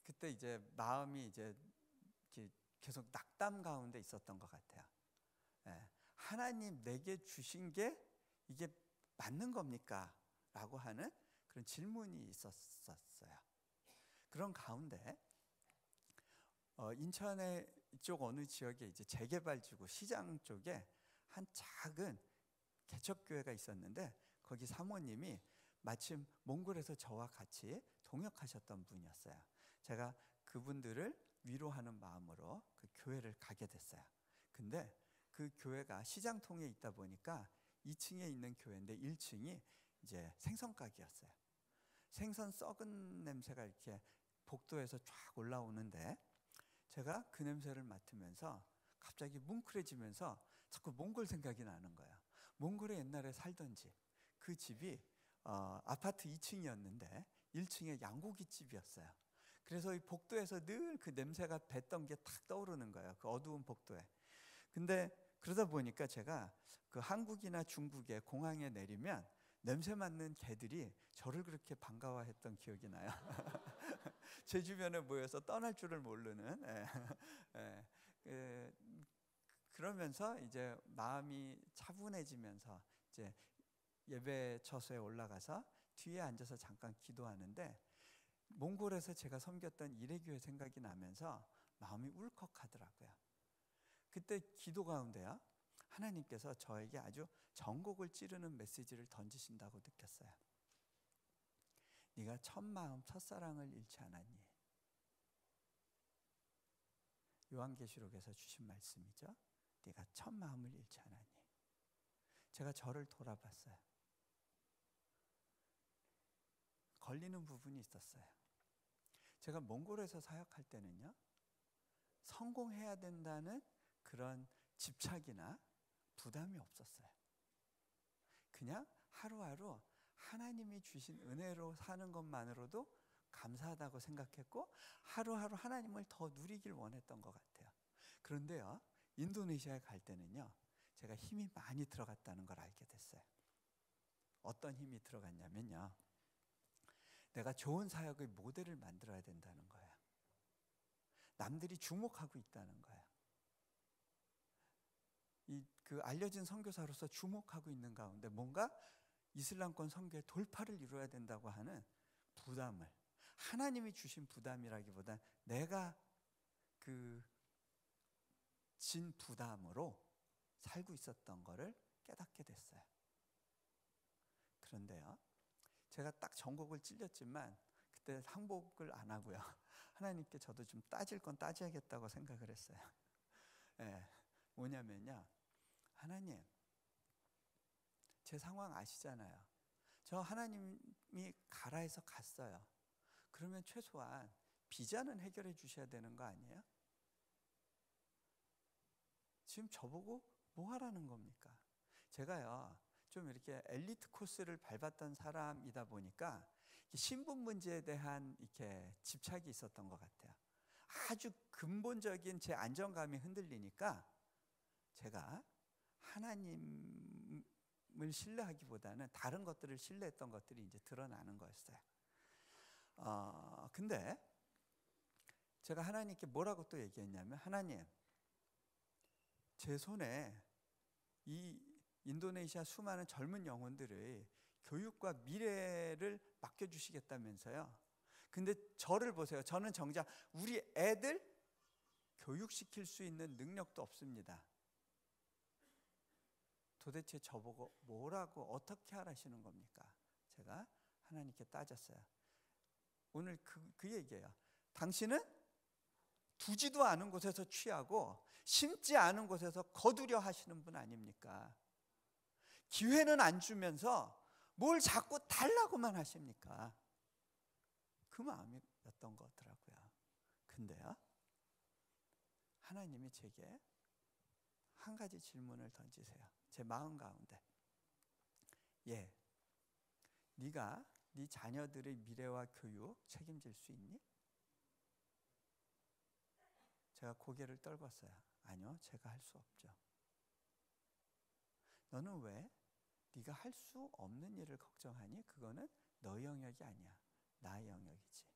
그때 이제 마음이 이제 계속 낙담 가운데 있었던 것 같아요. 하나님 내게 주신 게 이게 맞는 겁니까? 라고 하는 그런 질문이 있었어요. 그런 가운데 인천의 이쪽 어느 지역에 이제 재개발지구 시장 쪽에 한 작은 개척교회가 있었는데 거기 사모님이 마침 몽골에서 저와 같이 동역하셨던 분이었어요. 제가 그분들을 위로하는 마음으로 그 교회를 가게 됐어요. 근데 그 교회가 시장통에 있다 보니까 2층에 있는 교회인데 1층이 이제 생선 가게였어요. 생선 썩은 냄새가 이렇게 복도에서 쫙 올라오는데 제가 그 냄새를 맡으면서 갑자기 뭉클해지면서 자꾸 몽골 생각이 나는 거예요. 몽골에 옛날에 살던 집, 그 집이 아파트 2층이었는데 1층에 양고기 집이었어요. 그래서 이 복도에서 늘 그 냄새가 뱄던 게 탁 떠오르는 거예요. 그 어두운 복도에. 근데 그러다 보니까 제가 그 한국이나 중국의 공항에 내리면 냄새 맡는 개들이 저를 그렇게 반가워했던 기억이 나요. 제 주변에 모여서 떠날 줄을 모르는. 그러면서 이제 마음이 차분해지면서 이제 예배 처소에 올라가서 뒤에 앉아서 잠깐 기도하는데 몽골에서 제가 섬겼던 이레교회 생각이 나면서 마음이 울컥하더라고요. 그때 기도 가운데요 하나님께서 저에게 아주 전곡을 찌르는 메시지를 던지신다고 느꼈어요. 네가 첫 마음 첫사랑을 잃지 않았니? 요한계시록에서 주신 말씀이죠. 네가 첫 마음을 잃지 않았니? 제가 저를 돌아봤어요. 걸리는 부분이 있었어요. 제가 몽골에서 사역할 때는요 성공해야 된다는 그런 집착이나 부담이 없었어요. 그냥 하루하루 하나님이 주신 은혜로 사는 것만으로도 감사하다고 생각했고 하루하루 하나님을 더 누리길 원했던 것 같아요. 그런데요 인도네시아에 갈 때는요 제가 힘이 많이 들어갔다는 걸 알게 됐어요. 어떤 힘이 들어갔냐면요 내가 좋은 사역의 모델을 만들어야 된다는 거예요. 남들이 주목하고 있다는 거예요. 그 알려진 선교사로서 주목하고 있는 가운데 뭔가 이슬람권 선교의 돌파를 이루어야 된다고 하는 부담을, 하나님이 주신 부담이라기보다 내가 그 진 부담으로 살고 있었던 거를 깨닫게 됐어요. 그런데요 제가 딱 전곡을 찔렸지만 그때 항복을 안 하고요 하나님께 저도 좀 따질 건 따져야겠다고 생각을 했어요. 뭐냐면요 하나님 제 상황 아시잖아요. 저 하나님이 가라 해서 갔어요. 그러면 최소한 비자는 해결해 주셔야 되는 거 아니에요? 지금 저보고 뭐 하라는 겁니까? 제가요 좀 이렇게 엘리트 코스를 밟았던 사람이다 보니까 신분 문제에 대한 이렇게 집착이 있었던 것 같아요. 아주 근본적인 제 안정감이 흔들리니까 제가 하나님을 신뢰하기보다는 다른 것들을 신뢰했던 것들이 이제 드러나는 거였어요. 근데 제가 하나님께 뭐라고 또 얘기했냐면, 하나님, 제 손에 이 인도네시아 수많은 젊은 영혼들의 교육과 미래를 맡겨주시겠다면서요. 근데 저를 보세요. 저는 정작 우리 애들 교육시킬 수 있는 능력도 없습니다. 도대체 저보고 뭐라고 어떻게 하라시는 겁니까? 제가 하나님께 따졌어요. 오늘 그 얘기예요. 당신은 두지도 않은 곳에서 취하고 심지 않은 곳에서 거두려 하시는 분 아닙니까? 기회는 안 주면서 뭘 자꾸 달라고만 하십니까? 그 마음이었던 거더라고요. 근데요, 하나님이 제게 한 가지 질문을 던지세요. 제 마음 가운데. 네가 네 자녀들의 미래와 교육 책임질 수 있니? 제가 고개를 떨궜어요. 아니요, 제가 할 수 없죠. 너는 왜 네가 할 수 없는 일을 걱정하니? 그거는 너의 영역이 아니야. 나의 영역이지.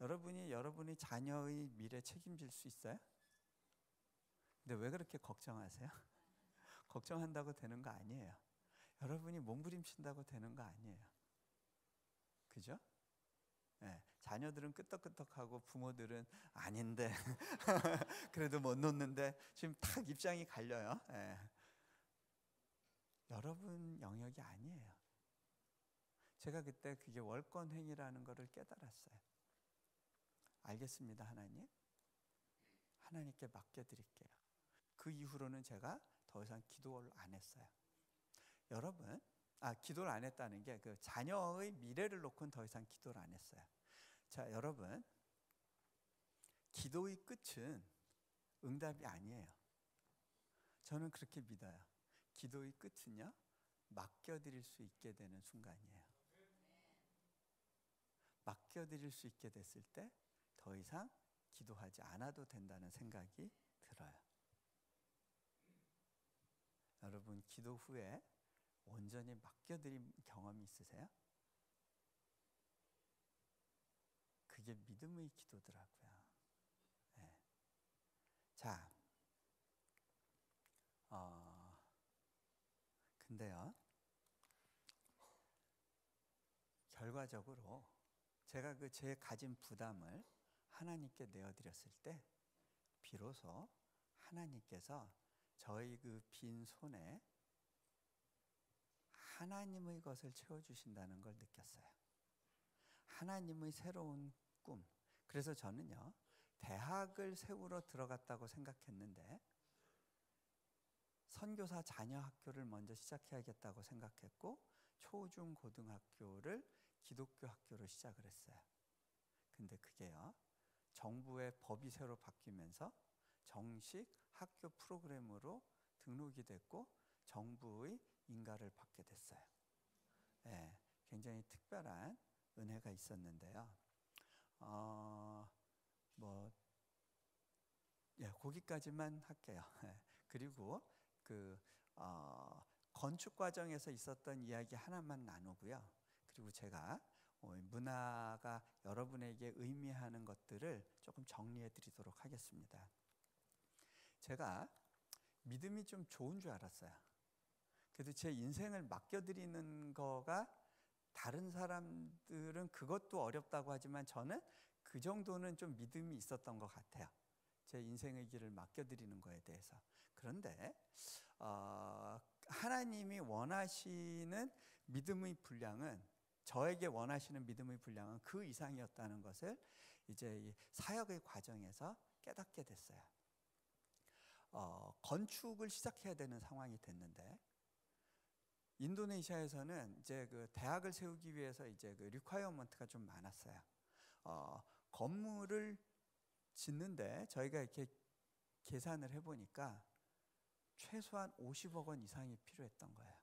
여러분이 여러분의 자녀의 미래 책임질 수 있어요? 근데 왜 그렇게 걱정하세요? 걱정한다고 되는 거 아니에요. 여러분이 몸부림친다고 되는 거 아니에요. 그죠? 네, 자녀들은 끄떡끄떡하고 부모들은 아닌데 그래도 못 놓는데 지금 탁 입장이 갈려요. 네. 여러분 영역이 아니에요. 제가 그때 그게 월권행위라는 것을 깨달았어요. 알겠습니다, 하나님. 하나님께 맡겨드릴게요. 그 이후로는 제가 더 이상 기도를 안 했어요. 여러분, 기도를 안 했다는 게 그 자녀의 미래를 놓고는 더 이상 기도를 안 했어요. 자, 여러분, 기도의 끝은 응답이 아니에요. 저는 그렇게 믿어요. 기도의 끝은요, 맡겨드릴 수 있게 되는 순간이에요. 맡겨드릴 수 있게 됐을 때 더 이상 기도하지 않아도 된다는 생각이 들어요. 여러분, 기도 후에 온전히 맡겨드린 경험이 있으세요? 그게 믿음의 기도더라고요. 네. 자, 근데요, 결과적으로 제가 제 가진 부담을 하나님께 내어드렸을 때 비로소 하나님께서 저희 그 빈 손에 하나님의 것을 채워주신다는 걸 느꼈어요. 하나님의 새로운 꿈. 그래서 저는요, 대학을 세우러 들어갔다고 생각했는데 선교사 자녀 학교를 먼저 시작해야겠다고 생각했고 초중 고등학교를 기독교 학교로 시작을 했어요. 근데 그게요, 정부의 법이 새로 바뀌면서 정식 학교 프로그램으로 등록이 됐고 정부의 인가를 받게 됐어요. 네, 굉장히 특별한 은혜가 있었는데요. 거기까지만 할게요. 그리고 건축 과정에서 있었던 이야기 하나만 나누고요. 그리고 제가 문화가 여러분에게 의미하는 것들을 조금 정리해 드리도록 하겠습니다. 제가 믿음이 좀 좋은 줄 알았어요. 그래도 제 인생을 맡겨드리는 거가 다른 사람들은 그것도 어렵다고 하지만 저는 그 정도는 좀 믿음이 있었던 것 같아요. 제 인생의 길을 맡겨드리는 거에 대해서. 그런데 하나님이 원하시는 믿음의 분량은, 저에게 원하시는 믿음의 분량은 그 이상이었다는 것을 이제 이 사역의 과정에서 깨닫게 됐어요. 건축을 시작해야 되는 상황이 됐는데 인도네시아에서는 이제 그 대학을 세우기 위해서 이제 그 리ኳ이어먼트가 좀 많았어요. 건물을 짓는데 저희가 이렇게 계산을 해보니까 최소한 50억 원 이상이 필요했던 거예요.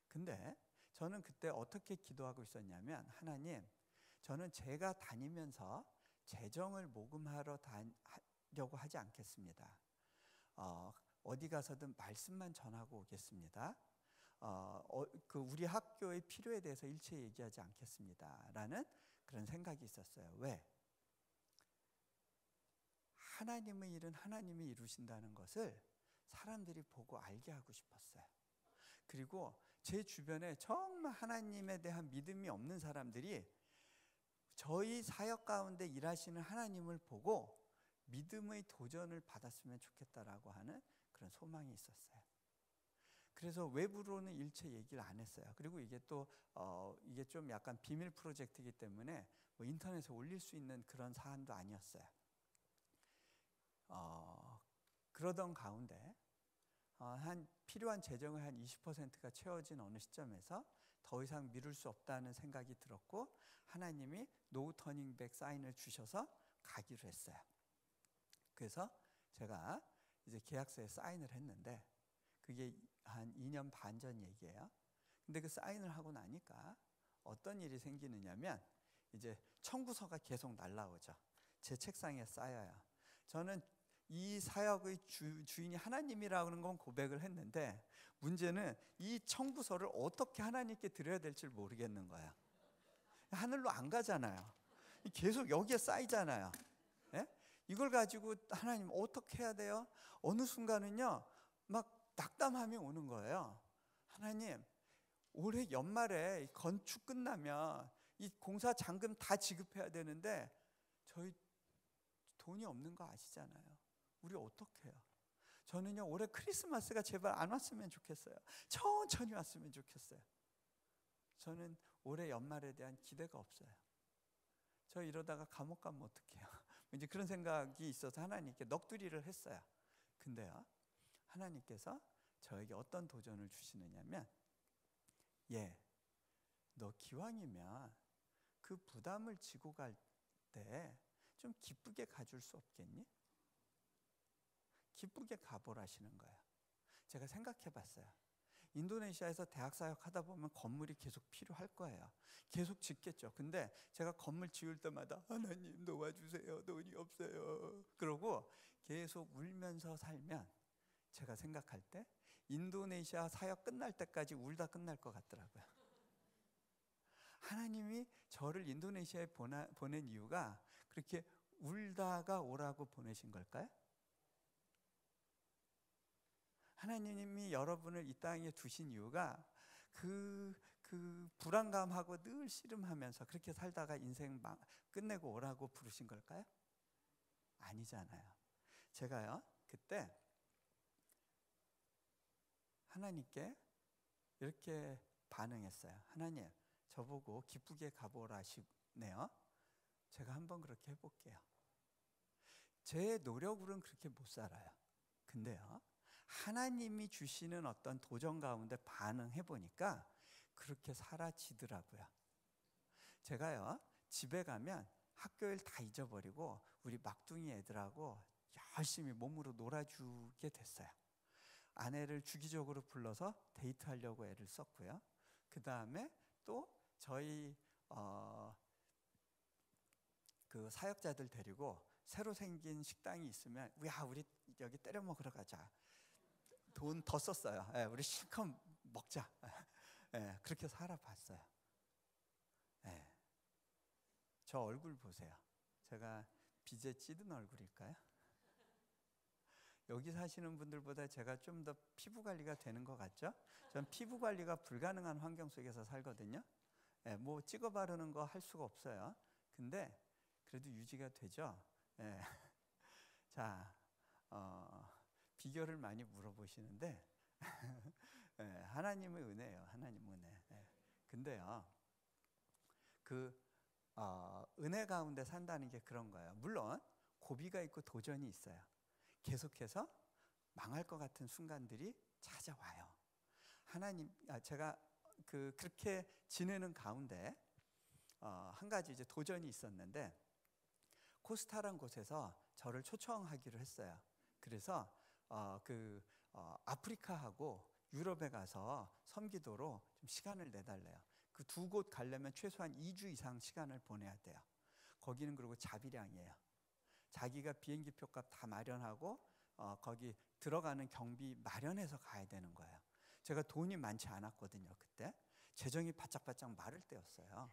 근데 저는 그때 어떻게 기도하고 있었냐면, 하나님, 저는 제가 다니면서 재정을 모금하러 하려고 하지 않겠습니다. 어디 가서든 말씀만 전하고 오겠습니다. 우리 학교의 필요에 대해서 일체 얘기하지 않겠습니다. 라는 그런 생각이 있었어요. 왜? 하나님의 일은 하나님이 이루신다는 것을 사람들이 보고 알게 하고 싶었어요. 그리고 제 주변에 정말 하나님에 대한 믿음이 없는 사람들이 저희 사역 가운데 일하시는 하나님을 보고 믿음의 도전을 받았으면 좋겠다라고 하는 그런 소망이 있었어요. 그래서 외부로는 일체 얘기를 안 했어요. 그리고 이게 또 이게 좀 약간 비밀 프로젝트이기 때문에 뭐 인터넷에 올릴 수 있는 그런 사안도 아니었어요. 그러던 가운데 한 필요한 재정의 한 20%가 채워진 어느 시점에서 더 이상 미룰 수 없다는 생각이 들었고 하나님이 노 터닝 백 사인을 주셔서 가기로 했어요. 그래서 제가 이제 계약서에 사인을 했는데 그게 한 2년 반 전 얘기예요. 근데 그 사인을 하고 나니까 어떤 일이 생기느냐면 이제 청구서가 계속 날라오죠. 제 책상에 쌓여요. 저는 이 사역의 주인이 하나님이라는 건 고백을 했는데 문제는 이 청구서를 어떻게 하나님께 드려야 될지 모르겠는 거야. 하늘로 안 가잖아요. 계속 여기에 쌓이잖아요. 예? 이걸 가지고 하나님 어떻게 해야 돼요? 어느 순간은요 막 낙담함이 오는 거예요. 하나님, 올해 연말에 건축 끝나면 이 공사 잔금 다 지급해야 되는데 저희 돈이 없는 거 아시잖아요. 우리 어떻게 해요? 저는요 올해 크리스마스가 제발 안 왔으면 좋겠어요. 천천히 왔으면 좋겠어요. 저는 올해 연말에 대한 기대가 없어요. 저 이러다가 감옥 가면 어떡해요? 이제 그런 생각이 있어서 하나님께 넋두리를 했어요. 근데요 하나님께서 저에게 어떤 도전을 주시느냐면 너 기왕이면 그 부담을 지고 갈 때 좀 기쁘게 가줄 수 없겠니? 기쁘게 가보라시는 거예요. 제가 생각해 봤어요. 인도네시아에서 대학 사역 하다 보면 건물이 계속 필요할 거예요. 계속 짓겠죠. 근데 제가 건물 지을 때마다 하나님 도와주세요. 돈이 없어요. 그러고 계속 울면서 살면 제가 생각할 때 인도네시아 사역 끝날 때까지 울다 끝날 것 같더라고요. 하나님이 저를 인도네시아에 보낸 이유가 그렇게 울다가 오라고 보내신 걸까요? 하나님이 여러분을 이 땅에 두신 이유가 그 불안감하고 늘 씨름하면서 그렇게 살다가 인생 끝내고 오라고 부르신 걸까요? 아니잖아요. 제가요 그때 하나님께 이렇게 반응했어요. 하나님, 저보고 기쁘게 가보라 하시네요. 제가 한번 그렇게 해볼게요. 제 노력으로는 그렇게 못 살아요. 근데요 하나님이 주시는 어떤 도전 가운데 반응해 보니까 그렇게 살아지더라고요. 제가요 집에 가면 학교일 다 잊어버리고 우리 막둥이 애들하고 열심히 몸으로 놀아주게 됐어요. 아내를 주기적으로 불러서 데이트하려고 애를 썼고요. 그 다음에 또 저희 그 사역자들 데리고 새로 생긴 식당이 있으면 야 우리 여기 때려 먹으러 가자. 돈 더 썼어요. 우리 실컷 먹자. 그렇게 살아봤어요. 저 얼굴 보세요. 제가 빚에 찌든 얼굴일까요? 여기 사시는 분들보다 제가 좀 더 피부 관리가 되는 것 같죠? 전 피부 관리가 불가능한 환경 속에서 살거든요. 뭐 찍어 바르는 거 할 수가 없어요. 근데 그래도 유지가 되죠. 자, 비결을 많이 물어보시는데 하나님의 은혜예요. 하나님 은혜. 근데요, 은혜 가운데 산다는 게 그런 거예요. 물론 고비가 있고 도전이 있어요. 계속해서 망할 것 같은 순간들이 찾아와요. 제가 그렇게 지내는 가운데 한 가지 이제 도전이 있었는데 코스타라는 곳에서 저를 초청하기로 했어요. 그래서 아프리카하고 유럽에 가서 섬기도록 좀 시간을 내달래요. 그 두 곳 가려면 최소한 2주 이상 시간을 보내야 돼요. 거기는 그리고 자비량이에요. 자기가 비행기 표값 다 마련하고 거기 들어가는 경비 마련해서 가야 되는 거예요. 제가 돈이 많지 않았거든요. 그때 재정이 바짝바짝 마를 때였어요.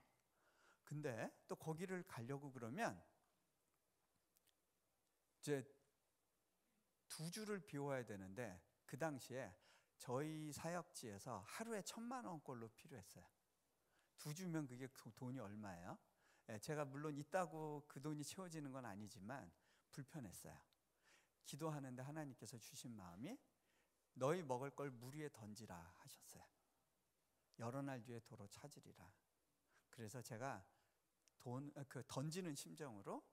근데 또 거기를 가려고 그러면 이제 2주를 비워야 되는데 그 당시에 저희 사역지에서 하루에 1,000만 원꼴로 필요했어요. 2주면 그게 돈이 얼마예요? 제가 물론 있다고 그 돈이 채워지는 건 아니지만 불편했어요. 기도하는데 하나님께서 주신 마음이 너희 먹을 걸 물 위에 던지라 하셨어요. 여러 날 뒤에 도로 찾으리라. 그래서 제가 던지는 심정으로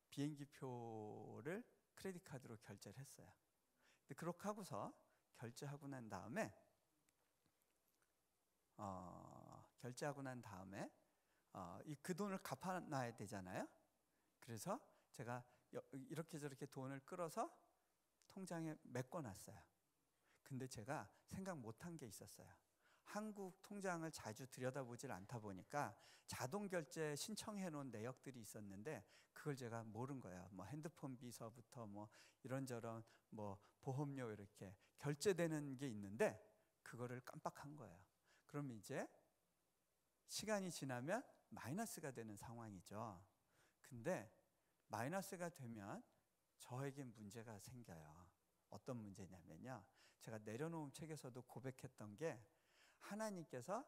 비행기표를 크레딧 카드로 결제를 했어요. 근데 그렇게 하고서 결제하고 난 다음에 그 돈을 갚아놔야 되잖아요. 그래서 제가 이렇게 저렇게 돈을 끌어서 통장에 메꿔놨어요. 근데 제가 생각 못한 게 있었어요. 한국 통장을 자주 들여다보질 않다 보니까 자동 결제 신청해 놓은 내역들이 있었는데 그걸 제가 모른 거예요. 뭐 핸드폰 비서부터 뭐 이런저런 뭐 보험료 이렇게 결제되는 게 있는데 그거를 깜빡한 거예요. 그럼 이제 시간이 지나면 마이너스가 되는 상황이죠. 근데 마이너스가 되면 저에게 문제가 생겨요. 어떤 문제냐면요, 제가 내려놓은 책에서도 고백했던 게, 하나님께서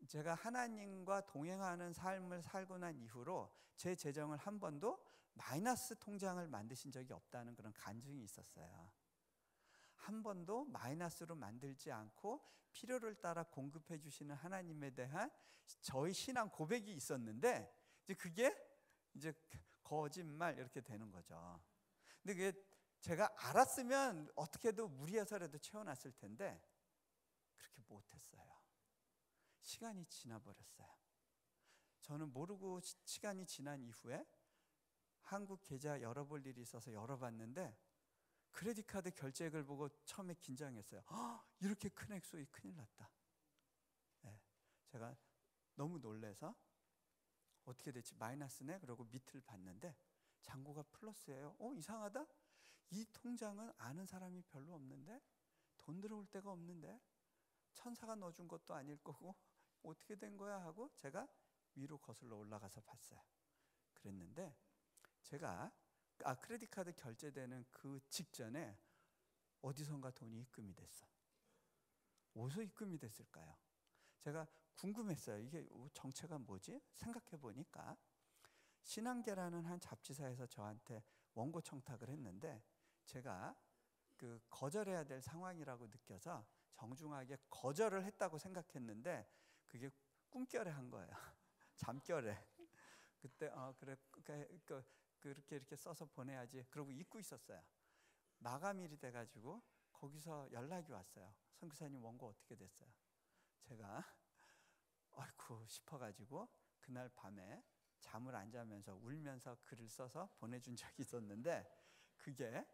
제가 하나님과 동행하는 삶을 살고 난 이후로 제 재정을 한 번도 마이너스 통장을 만드신 적이 없다는 그런 간증이 있었어요. 한 번도 마이너스로 만들지 않고 필요를 따라 공급해 주시는 하나님에 대한 저희 신앙 고백이 있었는데, 이제 그게 이제 거짓말 이렇게 되는 거죠. 근데 그게 제가 알았으면 어떻게도 무리해서라도 채워놨을 텐데 그렇게 못했어요. 시간이 지나버렸어요. 저는 모르고 시간이 지난 이후에 한국 계좌 열어볼 일이 있어서 열어봤는데 크레딧 카드 결제액을 보고 처음에 긴장했어요. 이렇게 큰 액수이 큰일 났다. 네, 제가 너무 놀라서 어떻게 됐지? 마이너스네? 그러고 밑을 봤는데 잔고가 플러스예요. 이상하다? 이 통장은 아는 사람이 별로 없는데, 돈 들어올 데가 없는데, 천사가 넣어준 것도 아닐 거고 어떻게 된 거야 하고 제가 위로 거슬러 올라가서 봤어요. 그랬는데 제가 크레딧 카드 결제되는 그 직전에 어디선가 돈이 입금이 됐어. 어디서 입금이 됐을까요? 제가 궁금했어요. 이게 정체가 뭐지? 생각해 보니까 신한계라는 한 잡지사에서 저한테 원고 청탁을 했는데 제가 거절해야 될 상황이라고 느껴서 정중하게 거절을 했다고 생각했는데 그게 꿈결에 한 거예요. 잠결에. 그때 그래 그렇게 이렇게 써서 보내야지. 그러고 잊고 있었어요. 마감일이 돼가지고 거기서 연락이 왔어요. 선교사님 원고 어떻게 됐어요? 제가 아이고 싶어가지고 그날 밤에 잠을 안 자면서 울면서 글을 써서 보내준 적이 있었는데 그게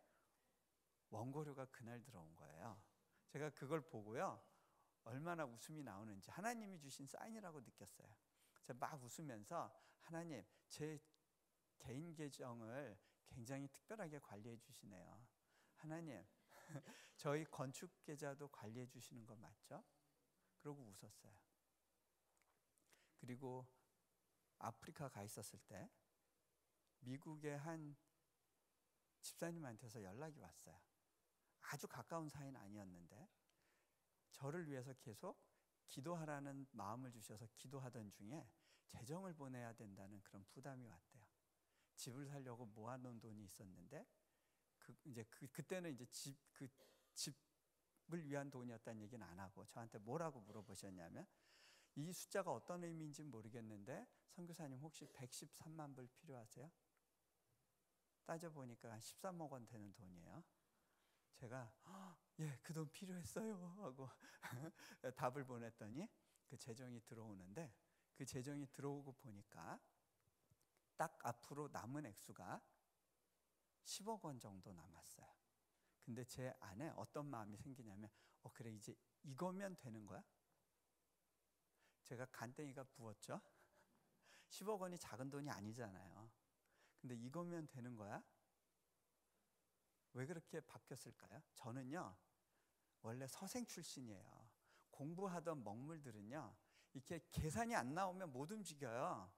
원고료가 그날 들어온 거예요. 제가 그걸 보고요 얼마나 웃음이 나오는지, 하나님이 주신 사인이라고 느꼈어요. 제가 막 웃으면서 하나님, 제 개인 계정을 굉장히 특별하게 관리해 주시네요. 하나님, 저희 건축 계좌도 관리해 주시는 거 맞죠? 그러고 웃었어요. 그리고 아프리카 가 있었을 때 미국의 한 집사님한테서 연락이 왔어요. 아주 가까운 사이는 아니었는데 저를 위해서 계속 기도하라는 마음을 주셔서 기도하던 중에 재정을 보내야 된다는 그런 부담이 왔대요. 집을 살려고 모아놓은 돈이 있었는데 그때는 이제 집을 위한 돈이었다는 얘기는 안 하고 저한테 뭐라고 물어보셨냐면, 이 숫자가 어떤 의미인지 모르겠는데 선교사님 혹시 113만 불 필요하세요? 따져보니까 한 13억 원 되는 돈이에요. 제가 예, 그 돈 필요했어요 하고 답을 보냈더니 그 재정이 들어오는데, 그 재정이 들어오고 보니까 딱 앞으로 남은 액수가 10억 원 정도 남았어요. 근데 제 안에 어떤 마음이 생기냐면 그래 이제 이거면 되는 거야? 제가 간땡이가 부었죠. 10억 원이 작은 돈이 아니잖아요. 근데 이거면 되는 거야? 왜 그렇게 바뀌었을까요? 저는요 원래 서생 출신이에요. 공부하던 먹물들은요 이렇게 계산이 안 나오면 못 움직여요.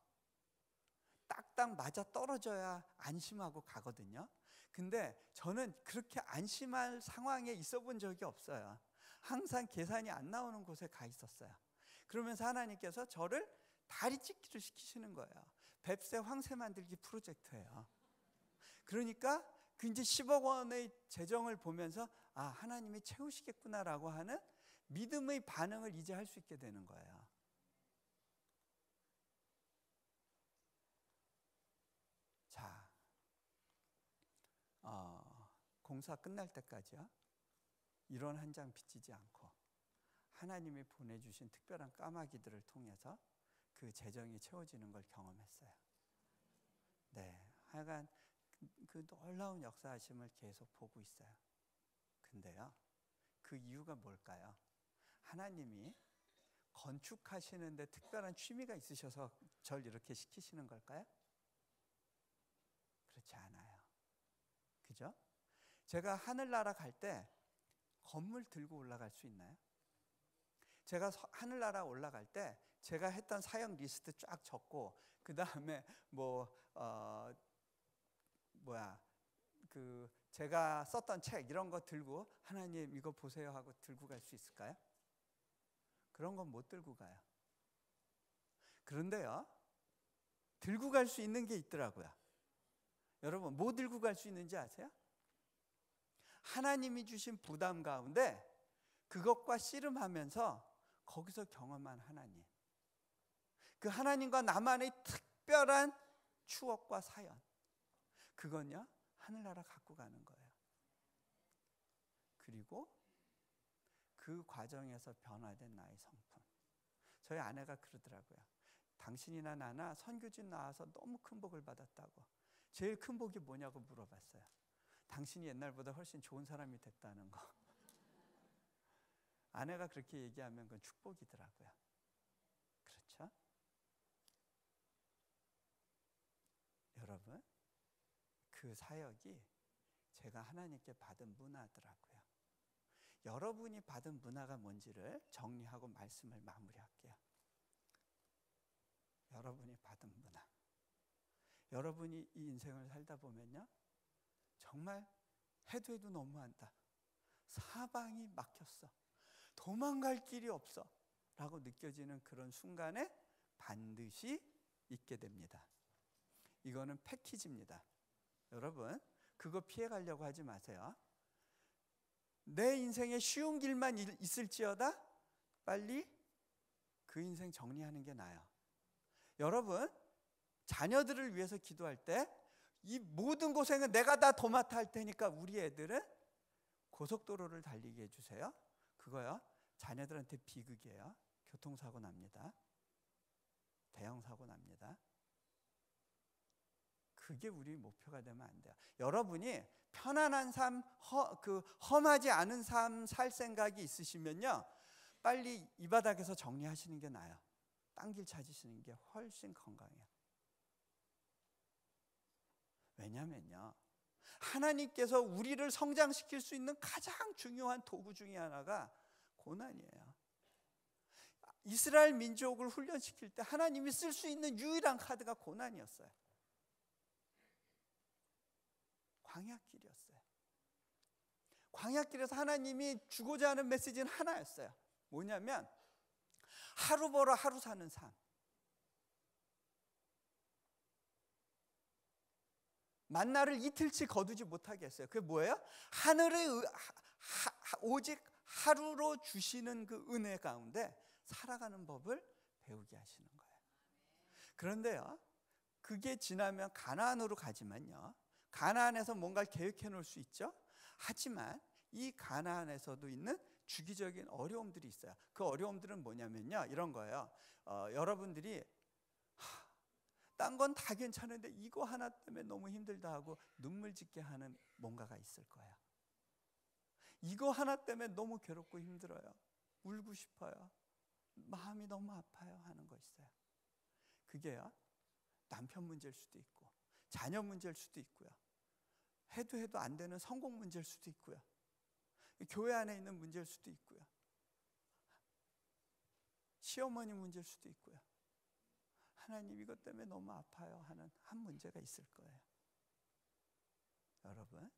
딱딱 맞아 떨어져야 안심하고 가거든요. 근데 저는 그렇게 안심할 상황에 있어 본 적이 없어요. 항상 계산이 안 나오는 곳에 가 있었어요. 그러면서 하나님께서 저를 다리 찢기를 시키시는 거예요. 뱁새 황새 만들기 프로젝트예요. 그러니까 그 이제 10억 원의 재정을 보면서 아, 하나님이 채우시겠구나라고 하는 믿음의 반응을 이제 할 수 있게 되는 거예요. 자, 공사 끝날 때까지요, 1원 한 장 빚지지 않고 하나님이 보내주신 특별한 까마귀들을 통해서 그 재정이 채워지는 걸 경험했어요. 네, 하여간 그 놀라운 역사하심을 계속 보고 있어요. 근데요, 그 이유가 뭘까요? 하나님이 건축하시는데 특별한 취미가 있으셔서 절 이렇게 시키시는 걸까요? 그렇지 않아요. 그죠? 제가 하늘나라 갈 때 건물 들고 올라갈 수 있나요? 제가 하늘나라 올라갈 때 제가 했던 사역 리스트 쫙 적고 그 다음에 제가 썼던 책 이런 거 들고 하나님 이거 보세요 하고 들고 갈 수 있을까요? 그런 건 못 들고 가요. 그런데요, 들고 갈 수 있는 게 있더라고요. 여러분, 뭐 들고 갈 수 있는지 아세요? 하나님이 주신 부담 가운데 그것과 씨름하면서 거기서 경험한 하나님, 그 하나님과 나만의 특별한 추억과 사연, 그건요 하늘나라 갖고 가는 거예요. 그리고 그 과정에서 변화된 나의 성품. 저희 아내가 그러더라고요. 당신이나 나나 선교진 나와서 너무 큰 복을 받았다고. 제일 큰 복이 뭐냐고 물어봤어요. 당신이 옛날보다 훨씬 좋은 사람이 됐다는 거. 아내가 그렇게 얘기하면 그건 축복이더라고요. 그렇죠? 여러분, 그 사역이 제가 하나님께 받은 문화더라고요. 여러분이 받은 문화가 뭔지를 정리하고 말씀을 마무리할게요. 여러분이 받은 문화. 여러분이 이 인생을 살다 보면요, 정말 해도 너무한다, 사방이 막혔어, 도망갈 길이 없어 라고 느껴지는 그런 순간에 반드시 있게 됩니다. 이거는 패키지입니다. 여러분, 그거 피해가려고 하지 마세요. 내 인생에 쉬운 길만 있을지어다 빨리 그 인생 정리하는 게 나아요. 여러분, 자녀들을 위해서 기도할 때 이 모든 고생은 내가 다 도맡아 할 테니까 우리 애들은 고속도로를 달리게 해주세요. 그거요, 자녀들한테 비극이에요. 교통사고 납니다. 대형 사고 납니다. 그게 우리 목표가 되면 안 돼요. 여러분이 편안한 삶, 험하지 않은 삶 살 생각이 있으시면요, 빨리 이 바닥에서 정리하시는 게 나아요. 딴 길 찾으시는 게 훨씬 건강해요. 왜냐면요, 하나님께서 우리를 성장시킬 수 있는 가장 중요한 도구 중에 하나가 고난이에요. 이스라엘 민족을 훈련시킬 때 하나님이 쓸 수 있는 유일한 카드가 고난이었어요. 광야길이었어요. 광야길에서 하나님이 주고자 하는 메시지는 하나였어요. 뭐냐면 하루 벌어 하루 사는 삶. 만나를 이틀치 거두지 못하게 했어요. 그게 뭐예요? 하늘의 오직 하루로 주시는 그 은혜 가운데 살아가는 법을 배우게 하시는 거예요. 그런데요, 그게 지나면 가나안으로 가지만요, 가나안에서 뭔가를 계획해 놓을 수 있죠. 하지만 이 가나안에서도 있는 주기적인 어려움들이 있어요. 그 어려움들은 뭐냐면요, 이런 거예요. 여러분들이 딴 건 다 괜찮은데 이거 하나 때문에 너무 힘들다 하고 눈물 짓게 하는 뭔가가 있을 거예요. 이거 하나 때문에 너무 괴롭고 힘들어요. 울고 싶어요. 마음이 너무 아파요 하는 거 있어요. 그게요, 남편 문제일 수도 있고 자녀 문제일 수도 있고요, 해도 안 되는 성공 문제일 수도 있고요, 교회 안에 있는 문제일 수도 있고요, 시어머니 문제일 수도 있고요. 하나님 이것 때문에 너무 아파요 하는 한 문제가 있을 거예요. 여러분,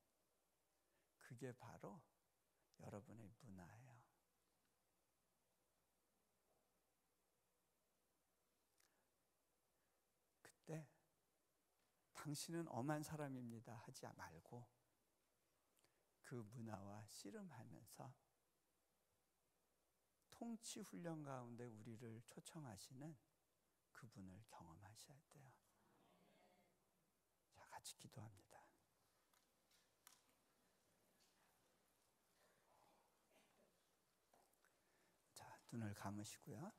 그게 바로 여러분의 문화예요. 그때 당신은 엄한 사람입니다 하지 말고 그 문화와 씨름하면서 통치 훈련 가운데 우리를 초청하시는 그분을 경험하셔야 돼요. 자, 같이 기도합니다. 자, 눈을 감으시고요.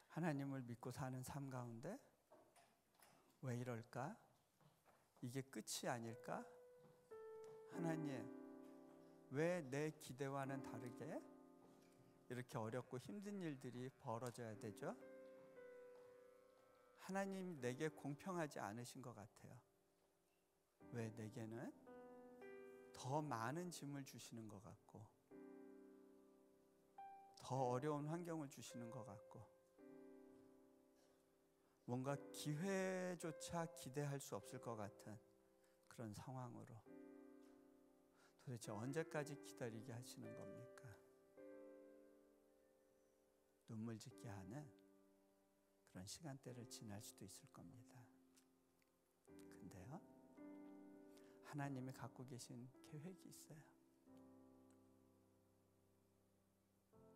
하나님을 믿고 사는 삶 가운데 왜 이럴까? 이게 끝이 아닐까? 하나님, 왜 내 기대와는 다르게 이렇게 어렵고 힘든 일들이 벌어져야 되죠? 하나님 내게 공평하지 않으신 것 같아요. 왜 내게는 더 많은 짐을 주시는 것 같고 더 어려운 환경을 주시는 것 같고 뭔가 기회조차 기대할 수 없을 것 같은 그런 상황으로 도대체 언제까지 기다리게 하시는 겁니까? 눈물 짓게 하는 그런 시간대를 지날 수도 있을 겁니다. 근데요, 하나님이 갖고 계신 계획이 있어요.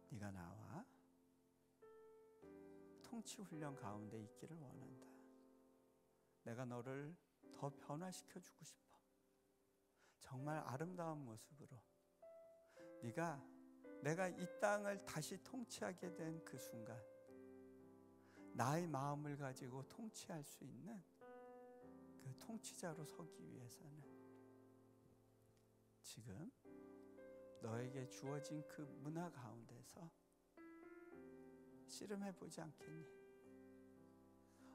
네가 나와 통치 훈련 가운데 있기를 원한다. 내가 너를 더 변화시켜 주고 싶어. 정말 아름다운 모습으로 내가 이 땅을 다시 통치하게 된 그 순간 나의 마음을 가지고 통치할 수 있는 그 통치자로 서기 위해서는 지금 너에게 주어진 그 문화 가운데서 씨름해 보지 않겠니?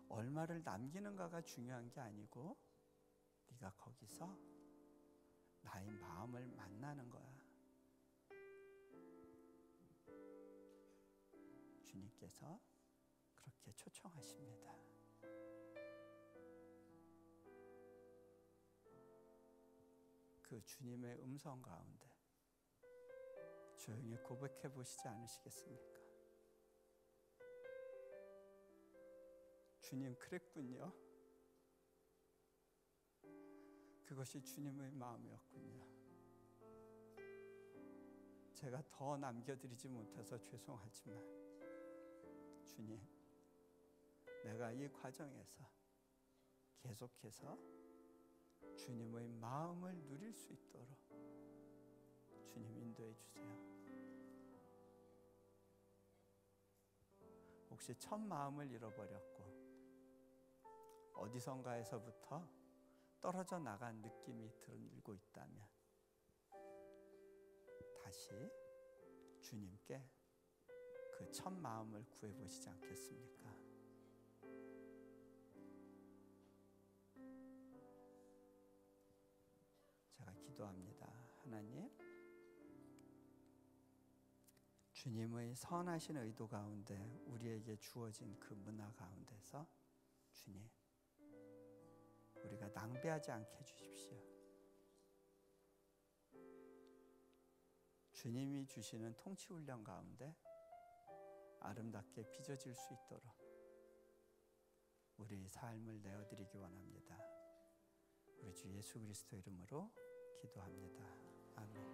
얼마를 남기는가가 중요한 게 아니고 네가 거기서 나의 마음을 만나는 거야. 주님께서 그렇게 초청하십니다. 그 주님의 음성 가운데 조용히 고백해 보시지 않으시겠습니까? 주님, 그랬군요. 그것이 주님의 마음이었군요. 제가 더 남겨드리지 못해서 죄송하지만 주님, 내가 이 과정에서 계속해서 주님의 마음을 누릴 수 있도록 주님 인도해 주세요. 혹시 첫 마음을 잃어버렸고 어디선가에서부터 떨어져 나간 느낌이 들고 있다면 다시 주님께 그 첫 마음을 구해보시지 않겠습니까? 제가 기도합니다. 하나님, 주님의 선하신 의도 가운데 우리에게 주어진 그 문화 가운데서 주님, 우리가 낭비하지 않게 해주십시오. 주님이 주시는 통치훈련 가운데 아름답게 빚어질 수 있도록 우리의 삶을 내어드리기 원합니다. 우리 주 예수 그리스도 이름으로 기도합니다. 아멘.